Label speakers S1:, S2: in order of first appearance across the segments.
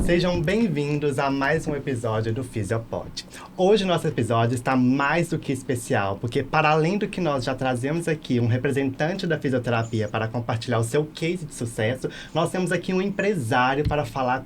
S1: Sejam bem-vindos a mais um episódio do Fisiopod. Hoje o nosso episódio está mais do que especial, porque para além do que nós já trazemos aqui um representante da fisioterapia para compartilhar o seu case de sucesso, nós temos aqui um empresário para falar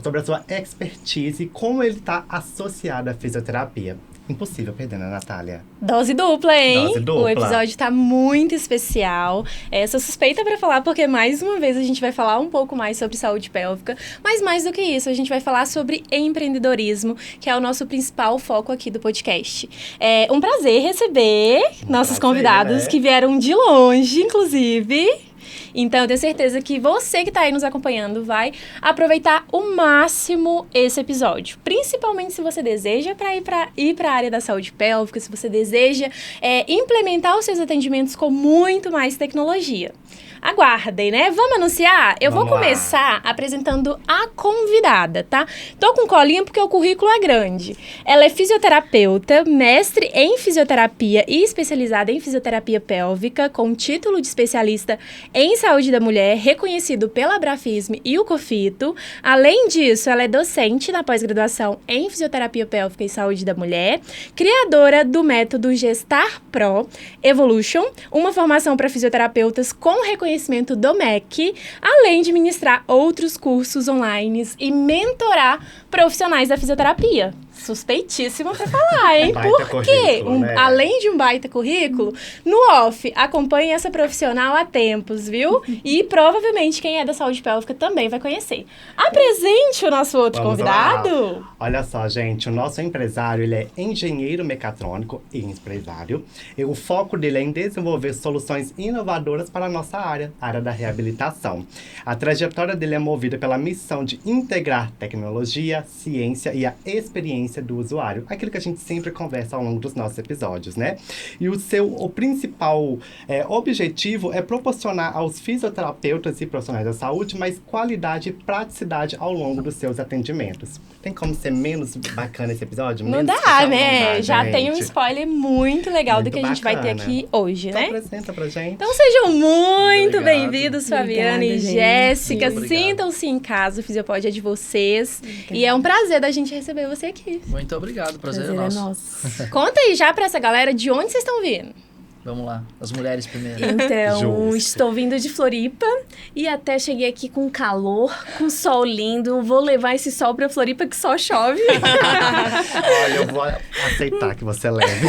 S1: sobre a sua expertise e como ele está associado à fisioterapia. Impossível perder, né, Natália?
S2: Dose dupla, hein?
S1: Dose dupla.
S2: O episódio tá muito especial. Sou suspeita pra falar, porque mais uma vez a gente vai falar um pouco mais sobre saúde pélvica. Mas mais do que isso, a gente vai falar sobre empreendedorismo, que é o nosso principal foco aqui do podcast. É um prazer receber nossos convidados que vieram de longe, inclusive. Então, eu tenho certeza que você que está aí nos acompanhando vai aproveitar o máximo esse episódio. Principalmente se você deseja ir para a área da saúde pélvica, se você deseja implementar os seus atendimentos com muito mais tecnologia. Aguardem, né? Vamos anunciar? Eu vou começar apresentando a convidada, tá? Tô com colinha porque o currículo é grande. Ela é fisioterapeuta, mestre em fisioterapia e especializada em fisioterapia pélvica, com título de especialista em saúde da mulher, reconhecido pela Abrafisme e o COFITO. Além disso, ela é docente na pós-graduação em fisioterapia pélvica e saúde da mulher, criadora do método Gestar Pro Evolution, uma formação para fisioterapeutas com reconhecimento do MEC, além de ministrar outros cursos online e mentorar profissionais da fisioterapia. Suspeitíssima pra falar, hein? Porque, além de um baita currículo, no off, acompanhe essa profissional há tempos, viu? E provavelmente quem é da saúde pélvica também vai conhecer. Apresente o nosso outro convidado.
S1: Lá. Olha só, gente, o nosso empresário, ele é engenheiro mecatrônico e empresário. E o foco dele é em desenvolver soluções inovadoras para a nossa área, a área da reabilitação. A trajetória dele é movida pela missão de integrar tecnologia, ciência e a experiência do usuário, aquilo que a gente sempre conversa ao longo dos nossos episódios, né? E o principal objetivo é proporcionar aos fisioterapeutas e profissionais da saúde mais qualidade e praticidade ao longo dos seus atendimentos. Tem como ser menos bacana esse episódio?
S2: Não dá, né? Já tem um spoiler muito legal do que a gente vai ter aqui hoje,
S1: então,
S2: né?
S1: Apresenta pra gente.
S2: Então sejam muito bem-vindos, Fabiana e Jéssica. Sintam-se em casa, o Fisiopod é de vocês. Obrigada. E é um prazer da gente receber você aqui.
S3: Muito obrigado, prazer é nosso.
S2: Conta aí já pra essa galera de onde vocês estão vindo.
S3: Vamos lá, as mulheres primeiro.
S4: Então, estou vindo de Floripa e até cheguei aqui com calor, com sol lindo. Vou levar esse sol pra Floripa que só chove.
S1: Olha, eu vou aceitar que você leve.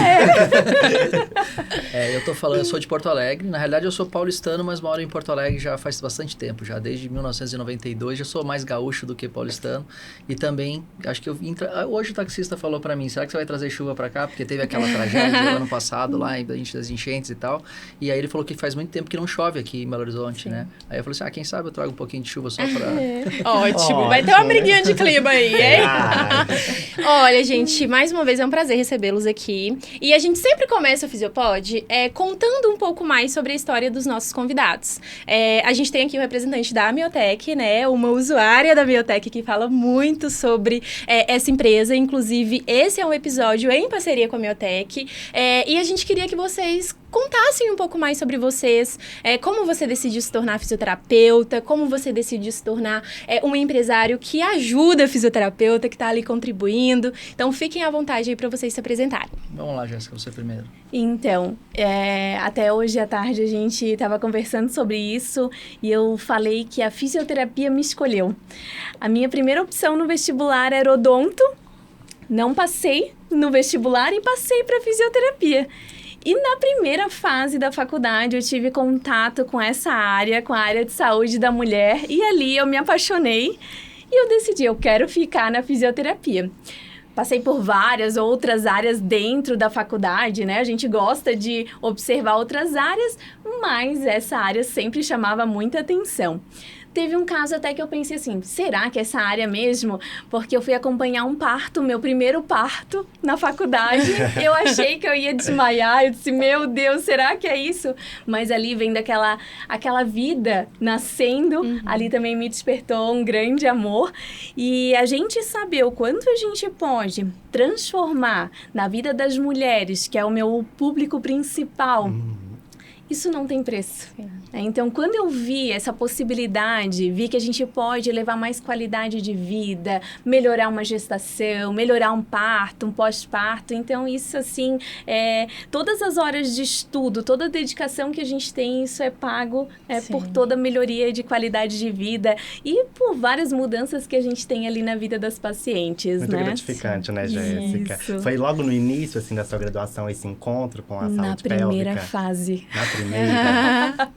S3: Eu tô falando, eu sou de Porto Alegre. Na realidade, eu sou paulistano, mas moro em Porto Alegre já faz bastante tempo. Já desde 1992, já sou mais gaúcho do que paulistano. E também, acho que hoje o taxista falou pra mim, será que você vai trazer chuva pra cá? Porque teve aquela tragédia do ano passado lá, das enchentes e tal. E aí ele falou que faz muito tempo que não chove aqui em Belo Horizonte, né? Aí eu falei assim, quem sabe eu trago um pouquinho de chuva só pra...
S2: Ótimo, vai ter uma briguinha de clima aí, hein? Olha, gente, mais uma vez é um prazer recebê-los aqui. E a gente sempre começa o Fisiopod contando um pouco mais sobre a história dos nossos convidados. A gente tem aqui o representante da Miotec, né? Uma usuária da Miotec que fala muito sobre essa empresa. Inclusive, esse é um episódio em parceria com a Miotec. E a gente queria que vocês contassem um pouco mais sobre vocês, como você decidiu se tornar fisioterapeuta, como você decidiu se tornar um empresário que ajuda a fisioterapeuta, que está ali contribuindo. Então, fiquem à vontade aí para vocês se apresentarem.
S3: Vamos lá, Jéssica, você primeiro.
S4: Então, até hoje à tarde a gente estava conversando sobre isso e eu falei que a fisioterapia me escolheu. A minha primeira opção no vestibular era odonto, não passei no vestibular e passei para fisioterapia. E na primeira fase da faculdade eu tive contato com essa área, com a área de saúde da mulher, e ali eu me apaixonei e eu decidi, eu quero ficar na fisioterapia. Passei por várias outras áreas dentro da faculdade, né? A gente gosta de observar outras áreas, mas essa área sempre chamava muita atenção. Teve um caso até que eu pensei assim, será que é essa área mesmo? Porque eu fui acompanhar um parto, meu primeiro parto na faculdade. Eu achei que eu ia desmaiar, eu disse, meu Deus, será que é isso? Mas ali vendo aquela vida nascendo, ali também me despertou um grande amor. E a gente saber o quanto a gente pode transformar na vida das mulheres, que é o meu público principal, isso não tem preço. Então, quando eu vi essa possibilidade, vi que a gente pode levar mais qualidade de vida, melhorar uma gestação, melhorar um parto, um pós-parto. Então, isso, assim, todas as horas de estudo, toda a dedicação que a gente tem, isso é pago por toda a melhoria de qualidade de vida e por várias mudanças que a gente tem ali na vida das pacientes,
S1: Muito gratificante, né, Jéssica?
S4: Isso.
S1: Foi logo no início, assim, da sua graduação, esse encontro com a saúde
S4: Na primeira
S1: pélvica?
S4: fase.
S1: Na primeira?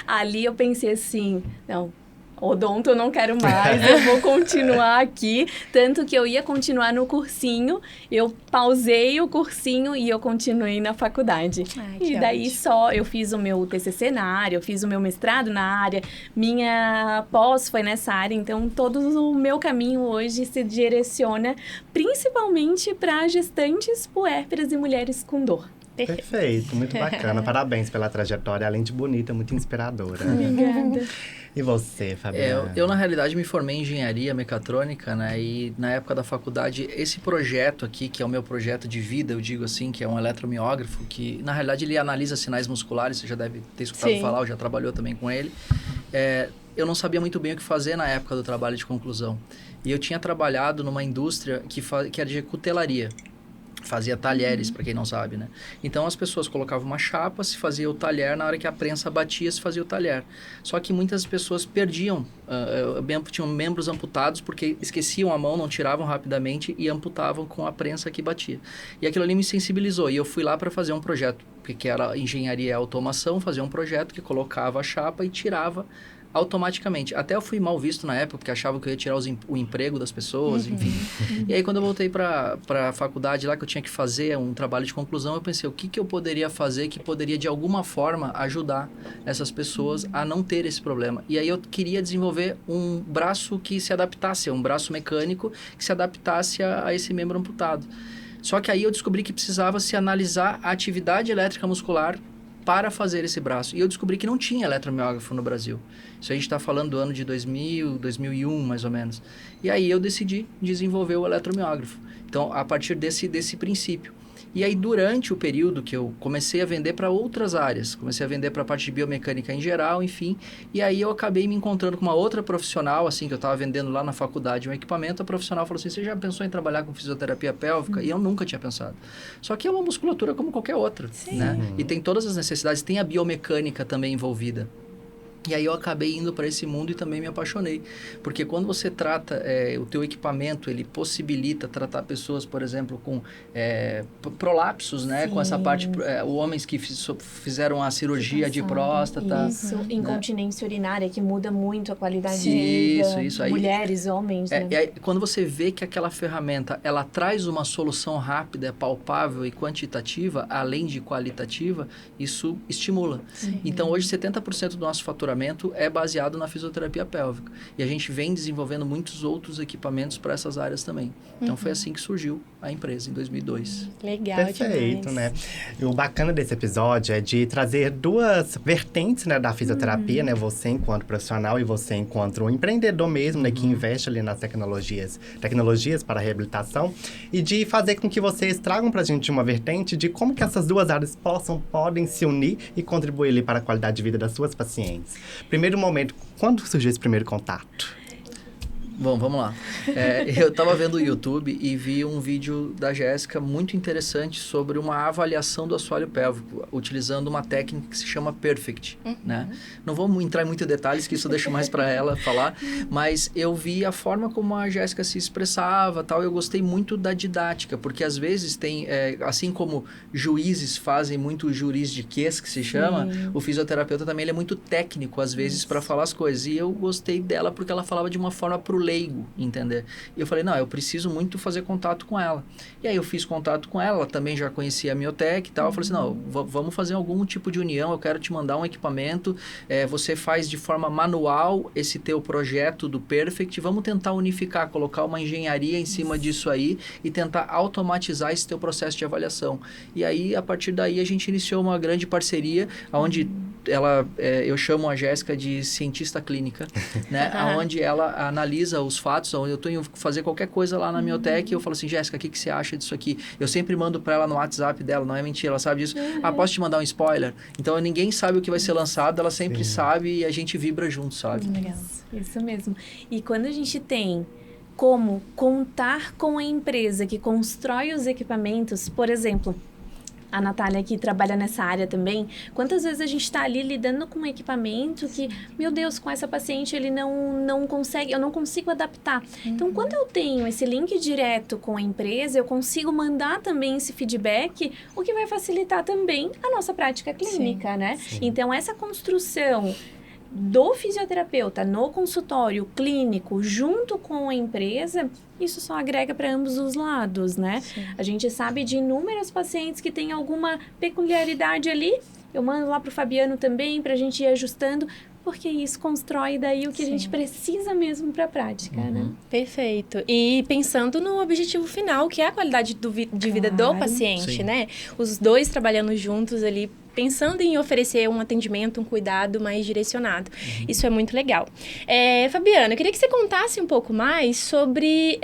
S4: Ali eu pensei assim, não, odonto eu não quero mais, eu vou continuar aqui. Tanto que eu ia continuar no cursinho, eu pausei o cursinho e eu continuei na faculdade.
S2: Que
S4: E daí
S2: ótimo.
S4: eu fiz o meu TCC na área, eu fiz o meu mestrado na área, minha pós foi nessa área, então todo o meu caminho hoje se direciona principalmente para gestantes, puérperas e mulheres com dor.
S1: Perfeito, muito bacana. Parabéns pela trajetória, além de bonita, muito inspiradora.
S4: Obrigada.
S1: E você, Fabiana?
S3: Eu, na realidade, me formei em engenharia mecatrônica, né? E na época da faculdade, esse projeto aqui, que é o meu projeto de vida, eu digo assim, que é um eletromiógrafo, que na realidade ele analisa sinais musculares, você já deve ter escutado falar, ou já trabalhou também com ele. Eu não sabia muito bem o que fazer na época do trabalho de conclusão. E eu tinha trabalhado numa indústria que era de cutelaria. Fazia talheres, para quem não sabe, né? Então, as pessoas colocavam uma chapa, se fazia o talher, na hora que a prensa batia, se fazia o talher. Só que muitas pessoas perdiam, tinham membros amputados, porque esqueciam a mão, não tiravam rapidamente e amputavam com a prensa que batia. E aquilo ali me sensibilizou, e eu fui lá para fazer um projeto, que era engenharia e automação, fazer um projeto que colocava a chapa e tirava automaticamente. Até eu fui mal visto na época, porque achavam que eu ia tirar o emprego das pessoas, enfim. E aí, quando eu voltei para a faculdade lá, que eu tinha que fazer um trabalho de conclusão, eu pensei, o que eu poderia fazer que poderia, de alguma forma, ajudar essas pessoas a não ter esse problema. E aí, eu queria desenvolver um braço que se adaptasse, um braço mecânico que se adaptasse a esse membro amputado. Só que aí, eu descobri que precisava se analisar a atividade elétrica muscular para fazer esse braço. E eu descobri que não tinha eletromiógrafo no Brasil. Isso a gente está falando do ano de 2000, 2001, mais ou menos. E aí eu decidi desenvolver o eletromiógrafo. Então, a partir desse princípio. E aí, durante o período que eu comecei a vender para outras áreas, comecei a vender para a parte de biomecânica em geral, enfim, e aí eu acabei me encontrando com uma outra profissional, assim, que eu estava vendendo lá na faculdade um equipamento, a profissional falou assim, você já pensou em trabalhar com fisioterapia pélvica? E eu nunca tinha pensado. Só que é uma musculatura como qualquer outra, né? E tem todas as necessidades, tem a biomecânica também envolvida. E aí eu acabei indo para esse mundo e também me apaixonei. Porque quando você trata, o teu equipamento, ele possibilita tratar pessoas, por exemplo, com prolapsos, né? Com essa parte, homens que fizeram a cirurgia de próstata.
S4: Isso, incontinência urinária, que muda muito a qualidade de vida.
S3: Isso aí.
S4: Mulheres, homens, né?
S3: E aí, quando você vê que aquela ferramenta, ela traz uma solução rápida, palpável e quantitativa, além de qualitativa, isso estimula. Então, hoje, 70% do nosso faturamento é baseado na fisioterapia pélvica. E a gente vem desenvolvendo muitos outros equipamentos para essas áreas também. Então, foi assim que surgiu a empresa, em 2002.
S2: Legal
S1: Perfeito,
S2: demais.
S1: né? E o bacana desse episódio é de trazer duas vertentes, né, da fisioterapia, né? Você enquanto profissional e você enquanto um empreendedor mesmo, né? Que investe ali nas tecnologias para a reabilitação. E de fazer com que vocês tragam pra gente uma vertente de como que essas duas áreas podem se unir e contribuir ali para a qualidade de vida das suas pacientes. Primeiro momento, quando surgiu esse primeiro contato?
S3: Bom, vamos lá. Eu estava vendo o YouTube e vi um vídeo da Jéssica muito interessante sobre uma avaliação do assoalho pélvico, utilizando uma técnica que se chama Perfect, né? Não vamos entrar em muitos detalhes, que isso eu deixo mais para ela falar, mas eu vi a forma como a Jéssica se expressava, tal. Eu gostei muito da didática, porque às vezes tem, assim como juízes fazem muito juridiquês, que se chama, o fisioterapeuta também ele é muito técnico, às vezes, para falar as coisas. E eu gostei dela porque ela falava de uma forma pro leigo, entender? E eu falei, não, eu preciso muito fazer contato com ela. E aí eu fiz contato com ela também já conhecia a Miotec e tal. Eu falei assim, não, vamos fazer algum tipo de união, eu quero te mandar um equipamento, você faz de forma manual esse teu projeto do Perfect, vamos tentar unificar, colocar uma engenharia em cima disso aí e tentar automatizar esse teu processo de avaliação. E aí, a partir daí, a gente iniciou uma grande parceria, onde eu chamo a Jéssica de cientista clínica, né? Onde ela analisa os fatos. Eu estou indo fazer qualquer coisa lá na Miotech e eu falo assim, Jéssica, o que você acha disso aqui? Eu sempre mando para ela no WhatsApp dela, não é mentira, ela sabe disso. Posso te mandar um spoiler? Então, ninguém sabe o que vai ser lançado, ela sempre sabe e a gente vibra junto, sabe?
S4: Legal, isso mesmo. E quando a gente tem como contar com a empresa que constrói os equipamentos, por exemplo, a Natália aqui trabalha nessa área também, quantas vezes a gente está ali lidando com um equipamento que, meu Deus, com essa paciente ele não consegue, eu não consigo adaptar. Então, quando eu tenho esse link direto com a empresa, eu consigo mandar também esse feedback, o que vai facilitar também a nossa prática clínica, né?
S1: Sim.
S4: Então, essa construção do fisioterapeuta no consultório clínico junto com a empresa, isso só agrega para ambos os lados, né?
S2: Sim.
S4: A gente sabe de inúmeros pacientes que têm alguma peculiaridade ali, eu mando lá para o Fabiano também para a gente ir ajustando, porque isso constrói daí o que a gente precisa mesmo para a prática, né?
S2: Perfeito. E pensando no objetivo final, que é a qualidade de vida do paciente,
S3: Sim.
S2: né? Os dois trabalhando juntos ali, pensando em oferecer um atendimento, um cuidado mais direcionado. Isso é muito legal. Fabiana, eu queria que você contasse um pouco mais sobre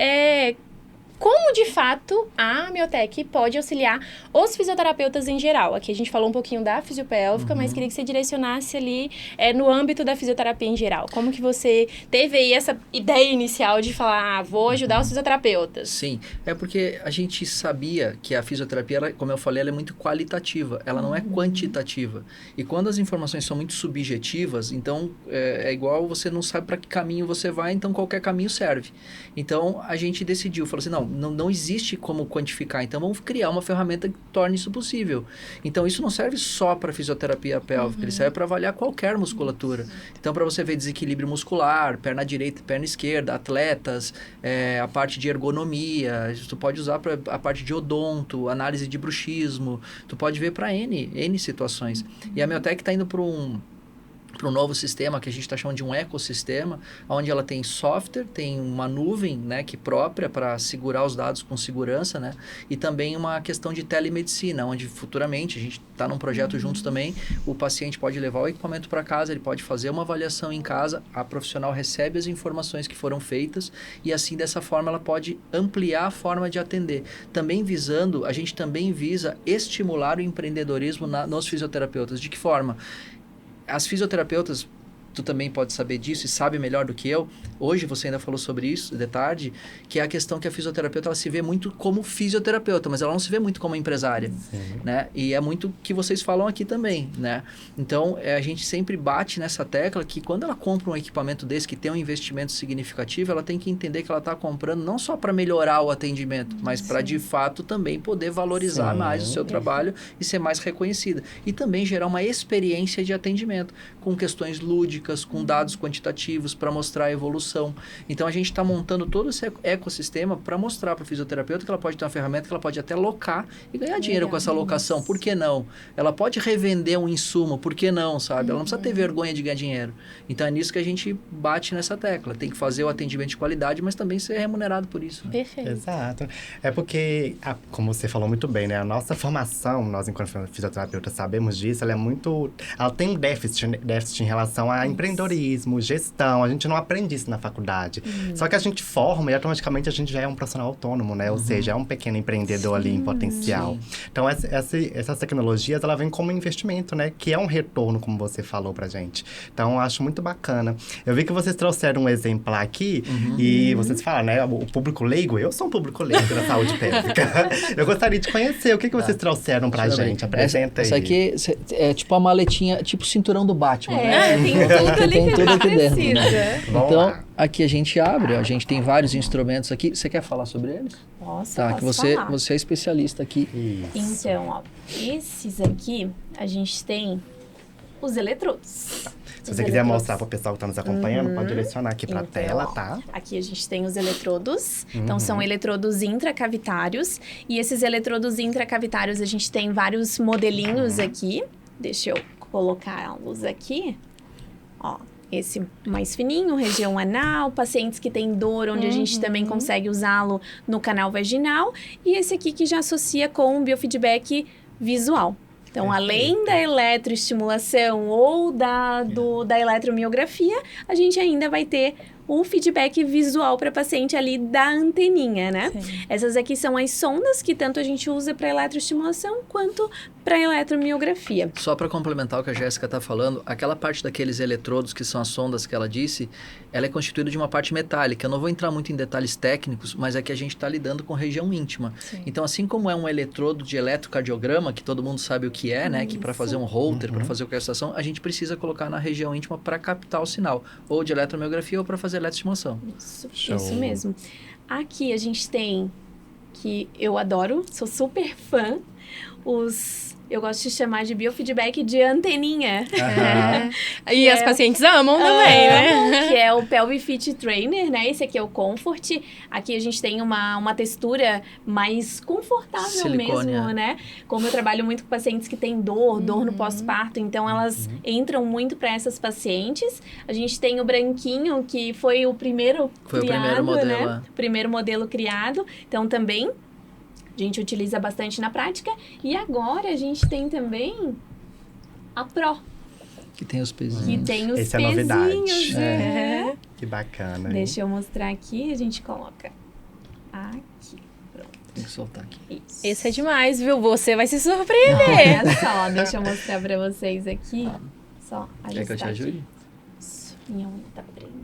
S2: como, de fato, a Miotech pode auxiliar os fisioterapeutas em geral. Aqui a gente falou um pouquinho da fisiopélvica, mas queria que você direcionasse ali no âmbito da fisioterapia em geral. Como que você teve aí essa ideia inicial de falar, vou ajudar os fisioterapeutas?
S3: Sim, é porque a gente sabia que a fisioterapia, ela, como eu falei, ela é muito qualitativa, ela não é quantitativa. E quando as informações são muito subjetivas, então é igual você não sabe para que caminho você vai, então qualquer caminho serve. Então a gente decidiu, falou assim, não existe como quantificar, então vamos criar uma ferramenta que torne isso possível. Então isso não serve só para fisioterapia pélvica, ele serve para avaliar qualquer musculatura. Então para você ver desequilíbrio muscular, perna direita, perna esquerda, atletas, a parte de ergonomia, tu pode usar para a parte de odonto, análise de bruxismo, tu pode ver para N situações. E a Miotech está indo para um novo sistema que a gente está chamando de um ecossistema, onde ela tem software, tem uma nuvem, né, que própria para segurar os dados com segurança, né, e também uma questão de telemedicina, onde futuramente a gente está num projeto juntos também, o paciente pode levar o equipamento para casa, ele pode fazer uma avaliação em casa, a profissional recebe as informações que foram feitas e assim dessa forma ela pode ampliar a forma de atender. Também a gente também visa estimular o empreendedorismo nos fisioterapeutas. De que forma? As fisioterapeutas, tu também pode saber disso e sabe melhor do que eu. Hoje você ainda falou sobre isso de tarde, que é a questão que a fisioterapeuta ela se vê muito como fisioterapeuta, mas ela não se vê muito como empresária, né? E é muito que vocês falam aqui também, né? Então, a gente sempre bate nessa tecla que quando ela compra um equipamento desse que tem um investimento significativo, ela tem que entender que ela está comprando não só para melhorar o atendimento, mas para de fato também poder valorizar mais o seu trabalho e ser mais reconhecida. E também gerar uma experiência de atendimento com questões lúdicas, com dados quantitativos para mostrar a evolução. Então, a gente está montando todo esse ecossistema para mostrar para o fisioterapeuta que ela pode ter uma ferramenta que ela pode até locar e ganhar dinheiro com essa locação. Por que não? Ela pode revender um insumo. Por que não, sabe? Ela não precisa ter vergonha de ganhar dinheiro. Então, é nisso que a gente bate nessa tecla. Tem que fazer o atendimento de qualidade, mas também ser remunerado por isso. Né?
S2: Perfeito.
S1: Exato. É porque, como você falou muito bem, né? A nossa formação, nós enquanto fisioterapeutas sabemos disso, ela tem um déficit em relação a empreendedorismo, gestão, a gente não aprende isso na faculdade. Só que a gente forma e automaticamente a gente já é um profissional autônomo, né? Ou seja, é um pequeno empreendedor ali em potencial. Então, essas tecnologias, ela vem como investimento, né? Que é um retorno, como você falou pra gente. Então, eu acho muito bacana. Eu vi que vocês trouxeram um exemplar aqui e vocês falaram, né? O público leigo, eu sou um público leigo da saúde pélvica. Eu gostaria de conhecer o que vocês trouxeram pra gente. Apresenta aí.
S3: Essa aqui é tipo a maletinha, tipo o cinturão do Batman, né?
S4: Tem tudo
S3: aqui dentro, né?
S1: Então,
S3: aqui a gente abre, a gente tem vários instrumentos aqui. Você quer falar sobre eles?
S4: Posso
S3: Que
S4: falar.
S3: você é especialista aqui.
S1: Isso.
S4: Então, ó, esses aqui, a gente tem os eletrodos.
S1: Se você quiser mostrar para o pessoal que está nos acompanhando, pode direcionar aqui para a tela, tá?
S4: Aqui a gente tem os eletrodos. Então, são eletrodos intracavitários. E esses eletrodos intracavitários, a gente tem vários modelinhos aqui. Deixa eu colocar a luz aqui. Ó, esse mais fininho, região anal, pacientes que têm dor, onde a gente também consegue usá-lo no canal vaginal. E esse aqui que já associa com o biofeedback visual. Então, além da eletroestimulação ou da eletromiografia, a gente ainda vai ter o feedback visual para paciente ali da anteninha, né?
S2: Sim.
S4: Essas aqui são as sondas que tanto a gente usa para eletroestimulação quanto para eletromiografia.
S3: Só para complementar o que a Jéssica está falando, aquela parte daqueles eletrodos que são as sondas que ela disse, ela é constituída de uma parte metálica. Eu não vou entrar muito em detalhes técnicos, mas é que a gente está lidando com região íntima.
S2: Sim.
S3: Então, assim como é um eletrodo de eletrocardiograma, que todo mundo sabe o que é, né? Que para fazer um holter, para fazer qualquer situação, a gente precisa colocar na região íntima para captar o sinal, ou de eletromiografia ou para fazer eletroestimulação.
S4: Isso mesmo. Aqui a gente tem, que eu adoro, sou super fã, eu gosto de chamar de biofeedback de anteninha.
S2: E as pacientes amam também, né?
S4: Que é o Pelvic Fit Trainer, né? Esse aqui é o Comfort. Aqui a gente tem uma textura mais confortável
S3: Silicone,
S4: mesmo, né? Como eu trabalho muito com pacientes que têm dor no pós-parto, então elas entram muito para essas pacientes. A gente tem o branquinho, que foi o primeiro criado,
S3: modelo,
S4: né? O primeiro modelo criado. Então também a gente utiliza bastante na prática. E agora a gente tem também a Pro,
S3: Que tem os pezinhos.
S4: que tem os
S1: Essa é a novidade.
S4: pezinhos. né?
S1: Que bacana. hein?
S4: Deixa eu mostrar aqui, a gente coloca aqui.
S3: Tem que soltar aqui.
S4: Isso.
S2: Esse é demais, viu? Você vai se surpreender.
S4: Olha só, deixa eu mostrar pra vocês aqui. Só
S3: Quer que eu te
S4: ajustar aqui.
S3: ajude?
S4: Isso, minha unha tá prendendo.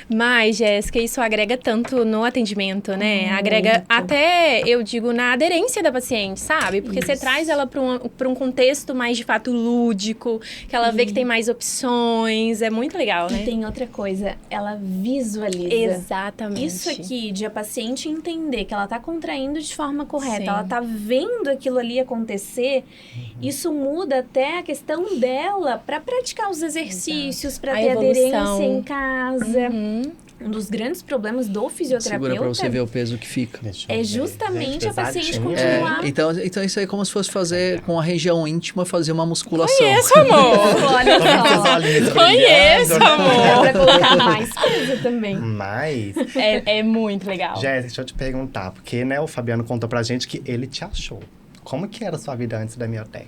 S2: Mas, Jéssica, isso agrega tanto no atendimento, né?
S4: Muito.
S2: Agrega até, eu digo, na aderência da paciente, sabe? Porque você
S4: Isso.
S2: traz ela para um contexto mais, de fato, lúdico, que ela vê que tem mais opções, é muito legal,
S4: E
S2: né?
S4: tem outra coisa, ela visualiza.
S2: Exatamente.
S4: Isso aqui, de a paciente entender que ela tá contraindo de forma correta,
S2: Sim.
S4: ela tá vendo aquilo ali acontecer, isso muda até a questão dela para praticar os exercícios, para
S2: A
S4: ter
S2: evolução.
S4: aderência em casa.
S2: Uhum.
S4: Um dos grandes problemas do
S3: Segura
S4: fisioterapeuta
S3: para você ver o peso que fica.
S1: Deixa eu
S4: é
S1: ver.
S4: justamente
S1: Gente,
S4: a paciente
S1: pesadinho.
S4: continuar.
S3: Então isso aí é como se fosse fazer com a região íntima, fazer uma musculação.
S2: Conheço, amor.
S4: Olha
S1: Tô vendo seus
S4: só.
S1: olhinhos
S2: Conheço,
S1: brilhando.
S2: amor.
S4: É pra colocar mais peso também.
S1: Mas,
S2: É muito legal.
S1: Jéssica, deixa eu te perguntar. Porque, né, o Fabiano contou pra gente que ele te achou. Como que era a sua vida antes da Miotec?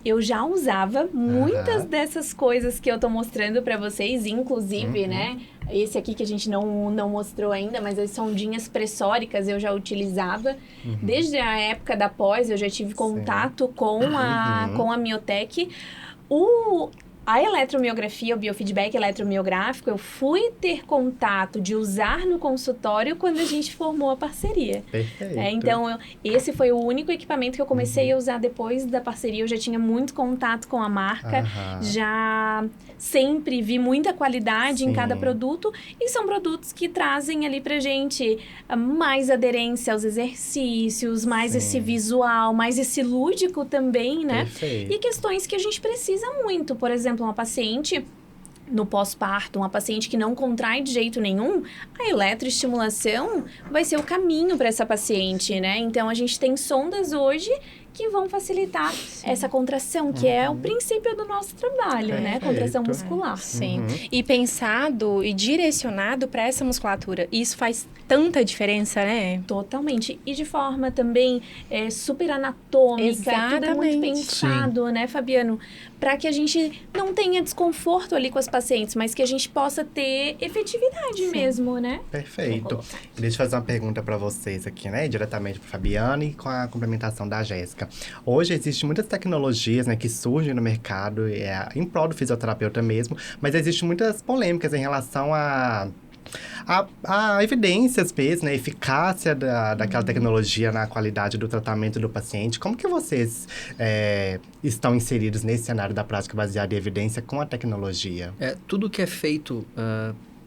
S4: Eu já usava muitas dessas coisas que eu tô mostrando pra vocês, inclusive, né? Esse aqui que a gente não mostrou ainda, mas as sondinhas pressóricas eu já utilizava. Desde a época da pós, eu já tive contato com a Miotec. A eletromiografia, o biofeedback eletromiográfico, eu fui ter contato de usar no consultório quando a gente formou a parceria.
S1: Perfeito.
S4: Então, esse foi o único equipamento que eu comecei a usar depois da parceria. Eu já tinha muito contato com a marca, já sempre vi muita qualidade em
S1: Sim.
S4: cada produto. E são produtos que trazem ali pra gente mais aderência aos exercícios, mais
S1: Sim.
S4: esse visual, mais esse lúdico também, né?
S1: Perfeito.
S4: E questões que a gente precisa muito. Por exemplo, uma paciente no pós-parto, uma paciente que não contrai de jeito nenhum, a eletroestimulação vai ser o caminho para essa paciente, né? Então, a gente tem sondas hoje que vão facilitar essa contração, que é o princípio do nosso trabalho, né?
S1: Perfeito.
S4: Contração muscular.
S2: Sim. E pensado e direcionado para essa musculatura. Isso faz tanta diferença, né?
S4: Totalmente. E de forma também super anatômica. Tudo é muito
S2: Exatamente.
S4: pensado, né, Fabiano? Para que a gente não tenha desconforto ali com as pacientes, mas que a gente possa ter efetividade mesmo, né?
S1: Perfeito. Deixa eu fazer uma pergunta para vocês aqui, né? Diretamente para Fabiana e com a complementação da Jéssica. Hoje existem muitas tecnologias, né, que surgem no mercado em prol do fisioterapeuta mesmo, mas existem muitas polêmicas em relação a evidências mesmo, né, eficácia daquela tecnologia na qualidade do tratamento do paciente. Como que vocês estão inseridos nesse cenário da prática baseada em evidência com a tecnologia?
S3: Tudo que é feito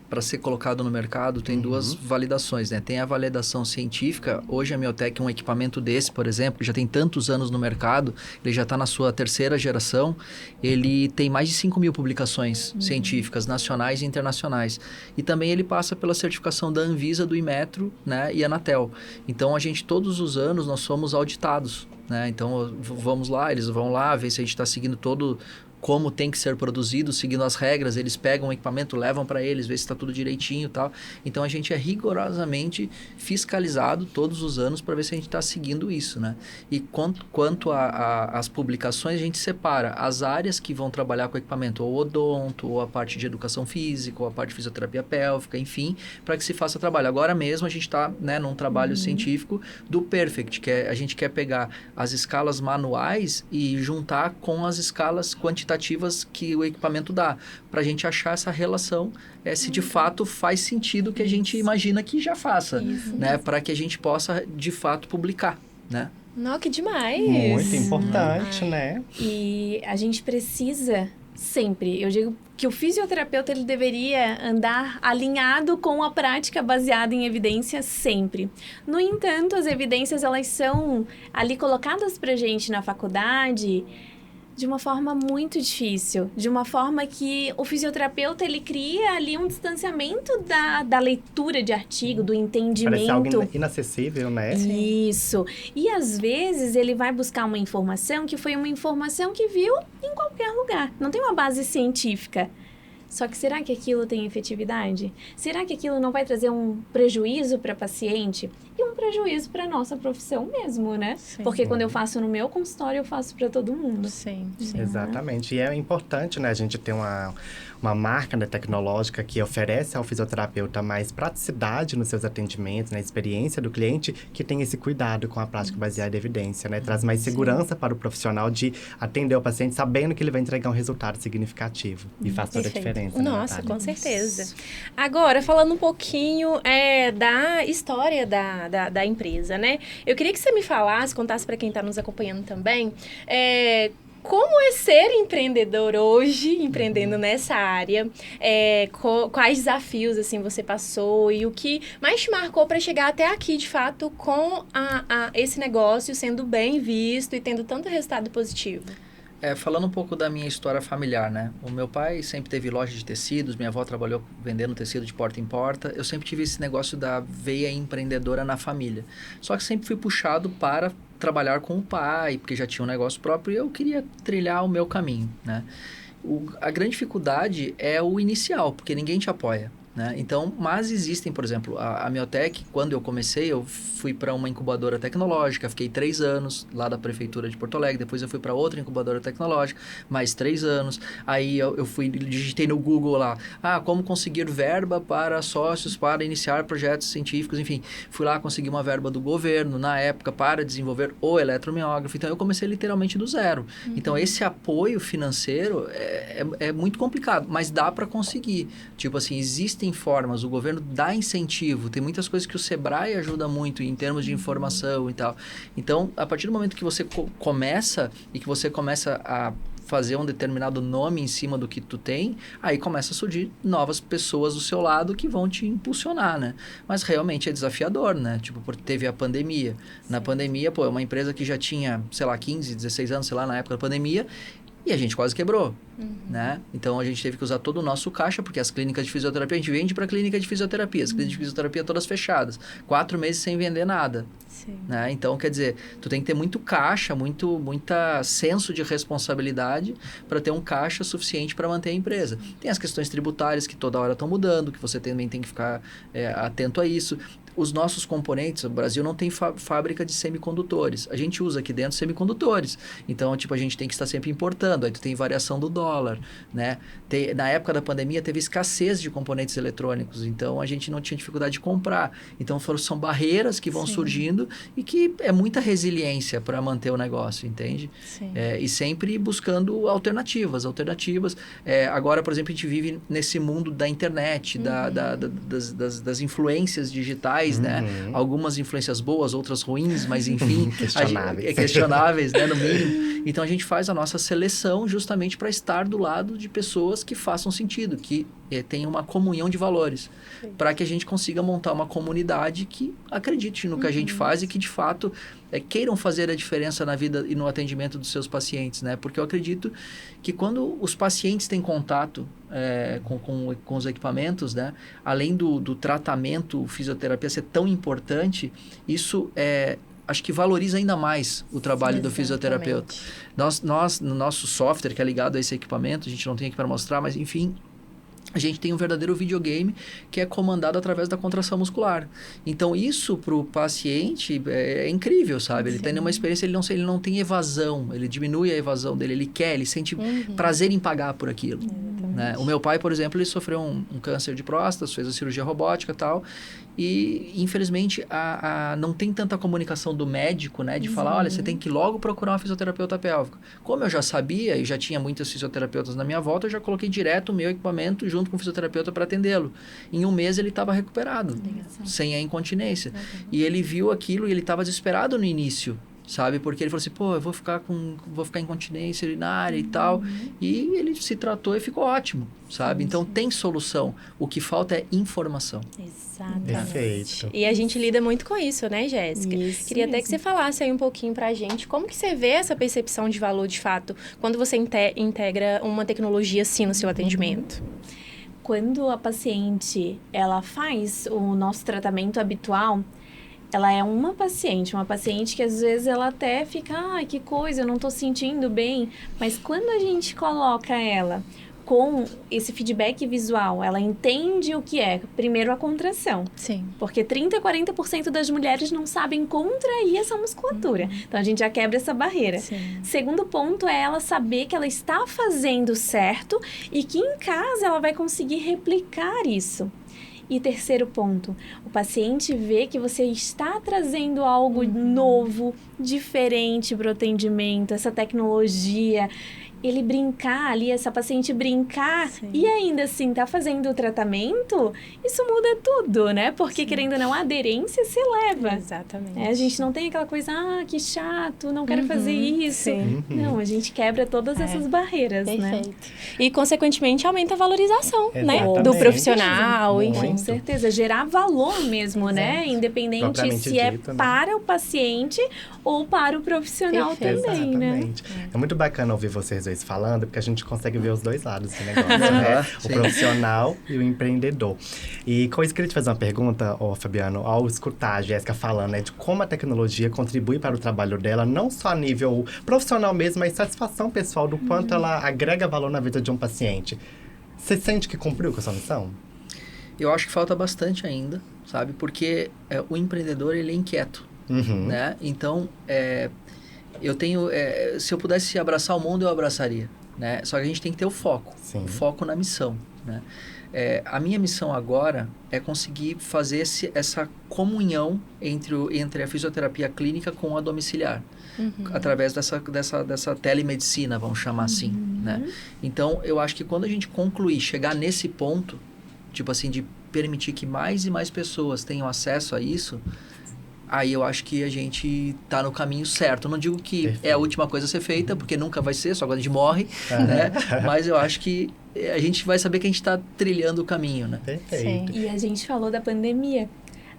S3: para ser colocado no mercado tem duas validações, né? Tem a validação científica. Hoje a Miotec, um equipamento desse, por exemplo, já tem tantos anos no mercado, ele já está na sua terceira geração, ele tem mais de 5.000 publicações científicas, nacionais e internacionais. E também ele passa pela certificação da Anvisa, do Inmetro, né? E Anatel. Então, todos os anos, nós somos auditados, né? Então, vamos lá, eles vão lá ver se a gente está seguindo todo como tem que ser produzido, seguindo as regras, eles pegam o equipamento, levam para eles, vê se está tudo direitinho e tal. Então, a gente é rigorosamente fiscalizado todos os anos para ver se a gente está seguindo isso, né? E quanto às publicações, a gente separa as áreas que vão trabalhar com o equipamento, ou odonto, ou a parte de educação física, ou a parte de fisioterapia pélvica, enfim, para que se faça trabalho. Agora mesmo, a gente está, né, num trabalho científico do Perfect, que a gente quer pegar as escalas manuais e juntar com as escalas quantitativas que o equipamento dá, para a gente achar essa relação, se de fato faz sentido que a gente imagina que já faça, né? Para que a gente possa, de fato, publicar, né?
S2: Não, que demais!
S1: Muito importante, né?
S4: E a gente precisa sempre, eu digo que o fisioterapeuta ele deveria andar alinhado com a prática baseada em evidência sempre. No entanto, as evidências elas são ali colocadas pra gente na faculdade de uma forma muito difícil, de uma forma que o fisioterapeuta ele cria ali um distanciamento da leitura de artigo, do entendimento.
S1: Parece algo inacessível, né?
S4: Isso. E às vezes ele vai buscar uma informação que foi uma informação que viu em qualquer lugar. Não tem uma base científica. Só que será que aquilo tem efetividade? Será que aquilo não vai trazer um prejuízo para paciente? E um prejuízo para nossa profissão mesmo, né?
S2: Sim.
S4: Porque quando eu faço no meu consultório, eu faço para todo mundo.
S2: Sim.
S1: Exatamente. E é importante, né, a gente ter uma marca, né, tecnológica que oferece ao fisioterapeuta mais praticidade nos seus atendimentos, na experiência do cliente, que tem esse cuidado com a prática baseada em evidência, né? Traz mais segurança para o profissional de atender o paciente sabendo que ele vai entregar um resultado significativo. E faz toda a diferença, né,
S2: Nossa,
S1: Natália?
S2: com certeza. Agora, falando um pouquinho da história da empresa, né? Eu queria que você me falasse, contasse para quem está nos acompanhando também, como é ser empreendedor hoje, empreendendo nessa área? Quais desafios, assim, você passou e o que mais te marcou para chegar até aqui, de fato, com esse negócio sendo bem visto e tendo tanto resultado positivo?
S3: Falando um pouco da minha história familiar, né? O meu pai sempre teve loja de tecidos, minha avó trabalhou vendendo tecido de porta em porta. Eu sempre tive esse negócio da veia empreendedora na família. Só que sempre fui puxado para trabalhar com o pai, porque já tinha um negócio próprio e eu queria trilhar o meu caminho, né? A grande dificuldade é o inicial, porque ninguém te apoia, né? Então, mas existem, por exemplo, a Miotec, quando eu comecei, eu fui para uma incubadora tecnológica, fiquei 3 anos lá da prefeitura de Porto Alegre, depois eu fui para outra incubadora tecnológica, mais 3 anos, aí eu digitei no Google lá, como conseguir verba para sócios para iniciar projetos científicos, enfim, fui lá conseguir uma verba do governo, na época, para desenvolver o eletromiógrafo, então eu comecei literalmente do zero. Então, esse apoio financeiro é muito complicado, mas dá para conseguir. Tipo assim, existem formas, o governo dá incentivo, tem muitas coisas que o Sebrae ajuda muito em termos de informação e tal. Então, a partir do momento que você começa e que você começa a fazer um determinado nome em cima do que tu tem, aí começa a surgir novas pessoas do seu lado que vão te impulsionar, né? Mas realmente é desafiador, né? Tipo, porque teve a pandemia. Na pandemia, é uma empresa que já tinha, sei lá, 15, 16 anos, sei lá, na época da pandemia, e a gente quase quebrou, né? Então, a gente teve que usar todo o nosso caixa, porque as clínicas de fisioterapia, a gente vende para clínica de fisioterapia. As clínicas de fisioterapia todas fechadas. 4 meses sem vender nada.
S2: Sim.
S3: Né? Então, quer dizer, tu tem que ter muito caixa, muita senso de responsabilidade para ter um caixa suficiente para manter a empresa. Tem as questões tributárias que toda hora estão mudando, que você também tem que ficar atento a isso. Os nossos componentes, o Brasil não tem fábrica de semicondutores. A gente usa aqui dentro semicondutores. Então, tipo, a gente tem que estar sempre importando. Aí tu tem variação do dólar, né? Na época da pandemia, teve escassez de componentes eletrônicos. Então, a gente não tinha dificuldade de comprar. Então, são barreiras que vão surgindo e que é muita resiliência para manter o negócio, entende?
S2: Sim.
S3: E sempre buscando alternativas. Agora, por exemplo, a gente vive nesse mundo da internet, das influências digitais, né? Algumas influências boas, outras ruins, mas enfim... questionáveis, né? No mínimo. Então, a gente faz a nossa seleção justamente para estar do lado de pessoas que façam sentido, que tenham uma comunhão de valores, para que a gente consiga montar uma comunidade que acredite no que a gente faz e que, de fato, queiram fazer a diferença na vida e no atendimento dos seus pacientes, né? Porque eu acredito que quando os pacientes têm contato com os equipamentos, né? Além do tratamento, fisioterapia ser tão importante, isso acho que valoriza ainda mais o trabalho do
S2: Exatamente.
S3: fisioterapeuta. Nós, no nosso software, que é ligado a esse equipamento, a gente não tem aqui para mostrar, mas enfim, a gente tem um verdadeiro videogame que é comandado através da contração muscular. Então, isso para o paciente é incrível, sabe? Ele tem uma experiência, ele não tem evasão, ele diminui a evasão dele, ele sente prazer em pagar por aquilo. Né? O meu pai, por exemplo, ele sofreu um câncer de próstata, fez a cirurgia robótica e tal, e infelizmente não tem tanta comunicação do médico, né? De falar, olha, você tem que logo procurar uma fisioterapeuta pélvica. Como eu já sabia e já tinha muitos fisioterapeutas na minha volta, eu já coloquei direto o meu equipamento junto com o fisioterapeuta para atendê-lo. Em um mês ele estava recuperado, sem a incontinência. E ele viu aquilo e ele estava desesperado no início, sabe? Porque ele falou assim, pô, eu vou ficar em incontinência urinária e tal. E ele se tratou e ficou ótimo, sabe? Então tem solução. O que falta é informação.
S2: Exatamente.
S1: Perfeito.
S2: E a gente lida muito com isso, né, Jéssica?
S4: Isso
S2: Queria até
S4: mesmo.
S2: que você falasse aí um pouquinho pra gente como que você vê essa percepção de valor de fato quando você integra uma tecnologia assim no seu atendimento.
S4: Quando a paciente, ela faz o nosso tratamento habitual, ela é uma paciente que às vezes ela até fica, que coisa, eu não tô sentindo bem. Mas quando a gente coloca ela com esse feedback visual, ela entende o que é, primeiro, a contração.
S2: Sim.
S4: Porque 30% a 40% das mulheres não sabem contrair essa musculatura. Então, a gente já quebra essa barreira.
S2: Sim.
S4: Segundo ponto é ela saber que ela está fazendo certo e que em casa ela vai conseguir replicar isso. E terceiro ponto, o paciente vê que você está trazendo algo novo, diferente para o atendimento, essa tecnologia. Ele brincar ali, essa paciente brincar e ainda assim tá fazendo o tratamento, isso muda tudo, né? Porque querendo ou não, a aderência se eleva.
S2: Exatamente.
S4: A gente não tem aquela coisa, que chato, não quero fazer isso.
S2: Sim.
S4: Não, a gente quebra todas essas barreiras, né?
S2: Perfeito. E, consequentemente, aumenta a valorização, né? Do
S1: Exatamente.
S2: profissional,
S1: Muito.
S2: enfim.
S4: Com certeza, gerar valor mesmo, né? Independente
S1: Propriamente
S4: se é
S1: dito, né?
S4: para o paciente ou para o profissional
S2: Perfeito.
S4: também, né?
S1: Exatamente. É muito bacana ouvir vocês dois falando, porque a gente consegue ver os dois lados desse negócio,
S3: Aham,
S1: né? O
S3: sim.
S1: profissional e o empreendedor. E com isso, queria te fazer uma pergunta, Fabiano, ao escutar a Jéssica falando, né, de como a tecnologia contribui para o trabalho dela, não só a nível profissional mesmo, mas satisfação pessoal, do quanto ela agrega valor na vida de um paciente. Você sente que cumpriu com a sua missão?
S3: Eu acho que falta bastante ainda, sabe? Porque o empreendedor, ele é inquieto, né? Então, eu tenho... se eu pudesse abraçar o mundo, eu abraçaria, né? Só que a gente tem que ter o foco.
S1: Sim.
S3: O foco na missão, né? A minha missão agora é conseguir fazer essa comunhão entre a fisioterapia clínica com a domiciliar. Através dessa telemedicina, vamos chamar assim, né? Então, eu acho que quando a gente concluir, chegar nesse ponto, tipo assim, de permitir que mais e mais pessoas tenham acesso a isso, aí eu acho que a gente tá no caminho certo. Eu não digo que é a última coisa a ser feita, porque nunca vai ser, só quando a gente morre, né? Mas eu acho que a gente vai saber que a gente tá trilhando o caminho, né?
S1: Perfeito.
S4: E a gente falou da pandemia.